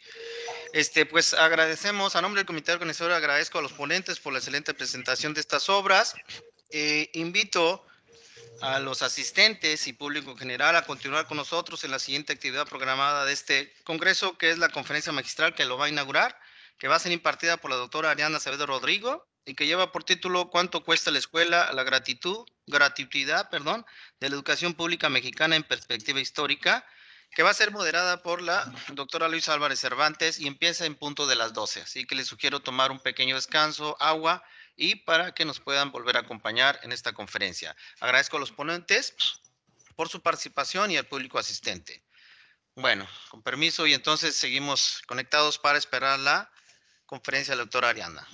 Pues agradecemos, a nombre del comité organizador, agradezco a los ponentes por la excelente presentación de estas obras. Invito a los asistentes y público en general a continuar con nosotros en la siguiente actividad programada de este congreso, que es la conferencia magistral que lo va a inaugurar, que va a ser impartida por la doctora Ariana Acevedo Rodrigo y que lleva por título ¿Cuánto cuesta la escuela? La gratuidad, de la educación pública mexicana en perspectiva histórica, que va a ser moderada por la doctora Luisa Álvarez Cervantes y empieza en punto de las 12. Así que les sugiero tomar un pequeño descanso, agua, y para que nos puedan volver a acompañar en esta conferencia. Agradezco a los ponentes por su participación y al público asistente. Bueno, con permiso, y entonces seguimos conectados para esperar la conferencia de la doctora Ariana.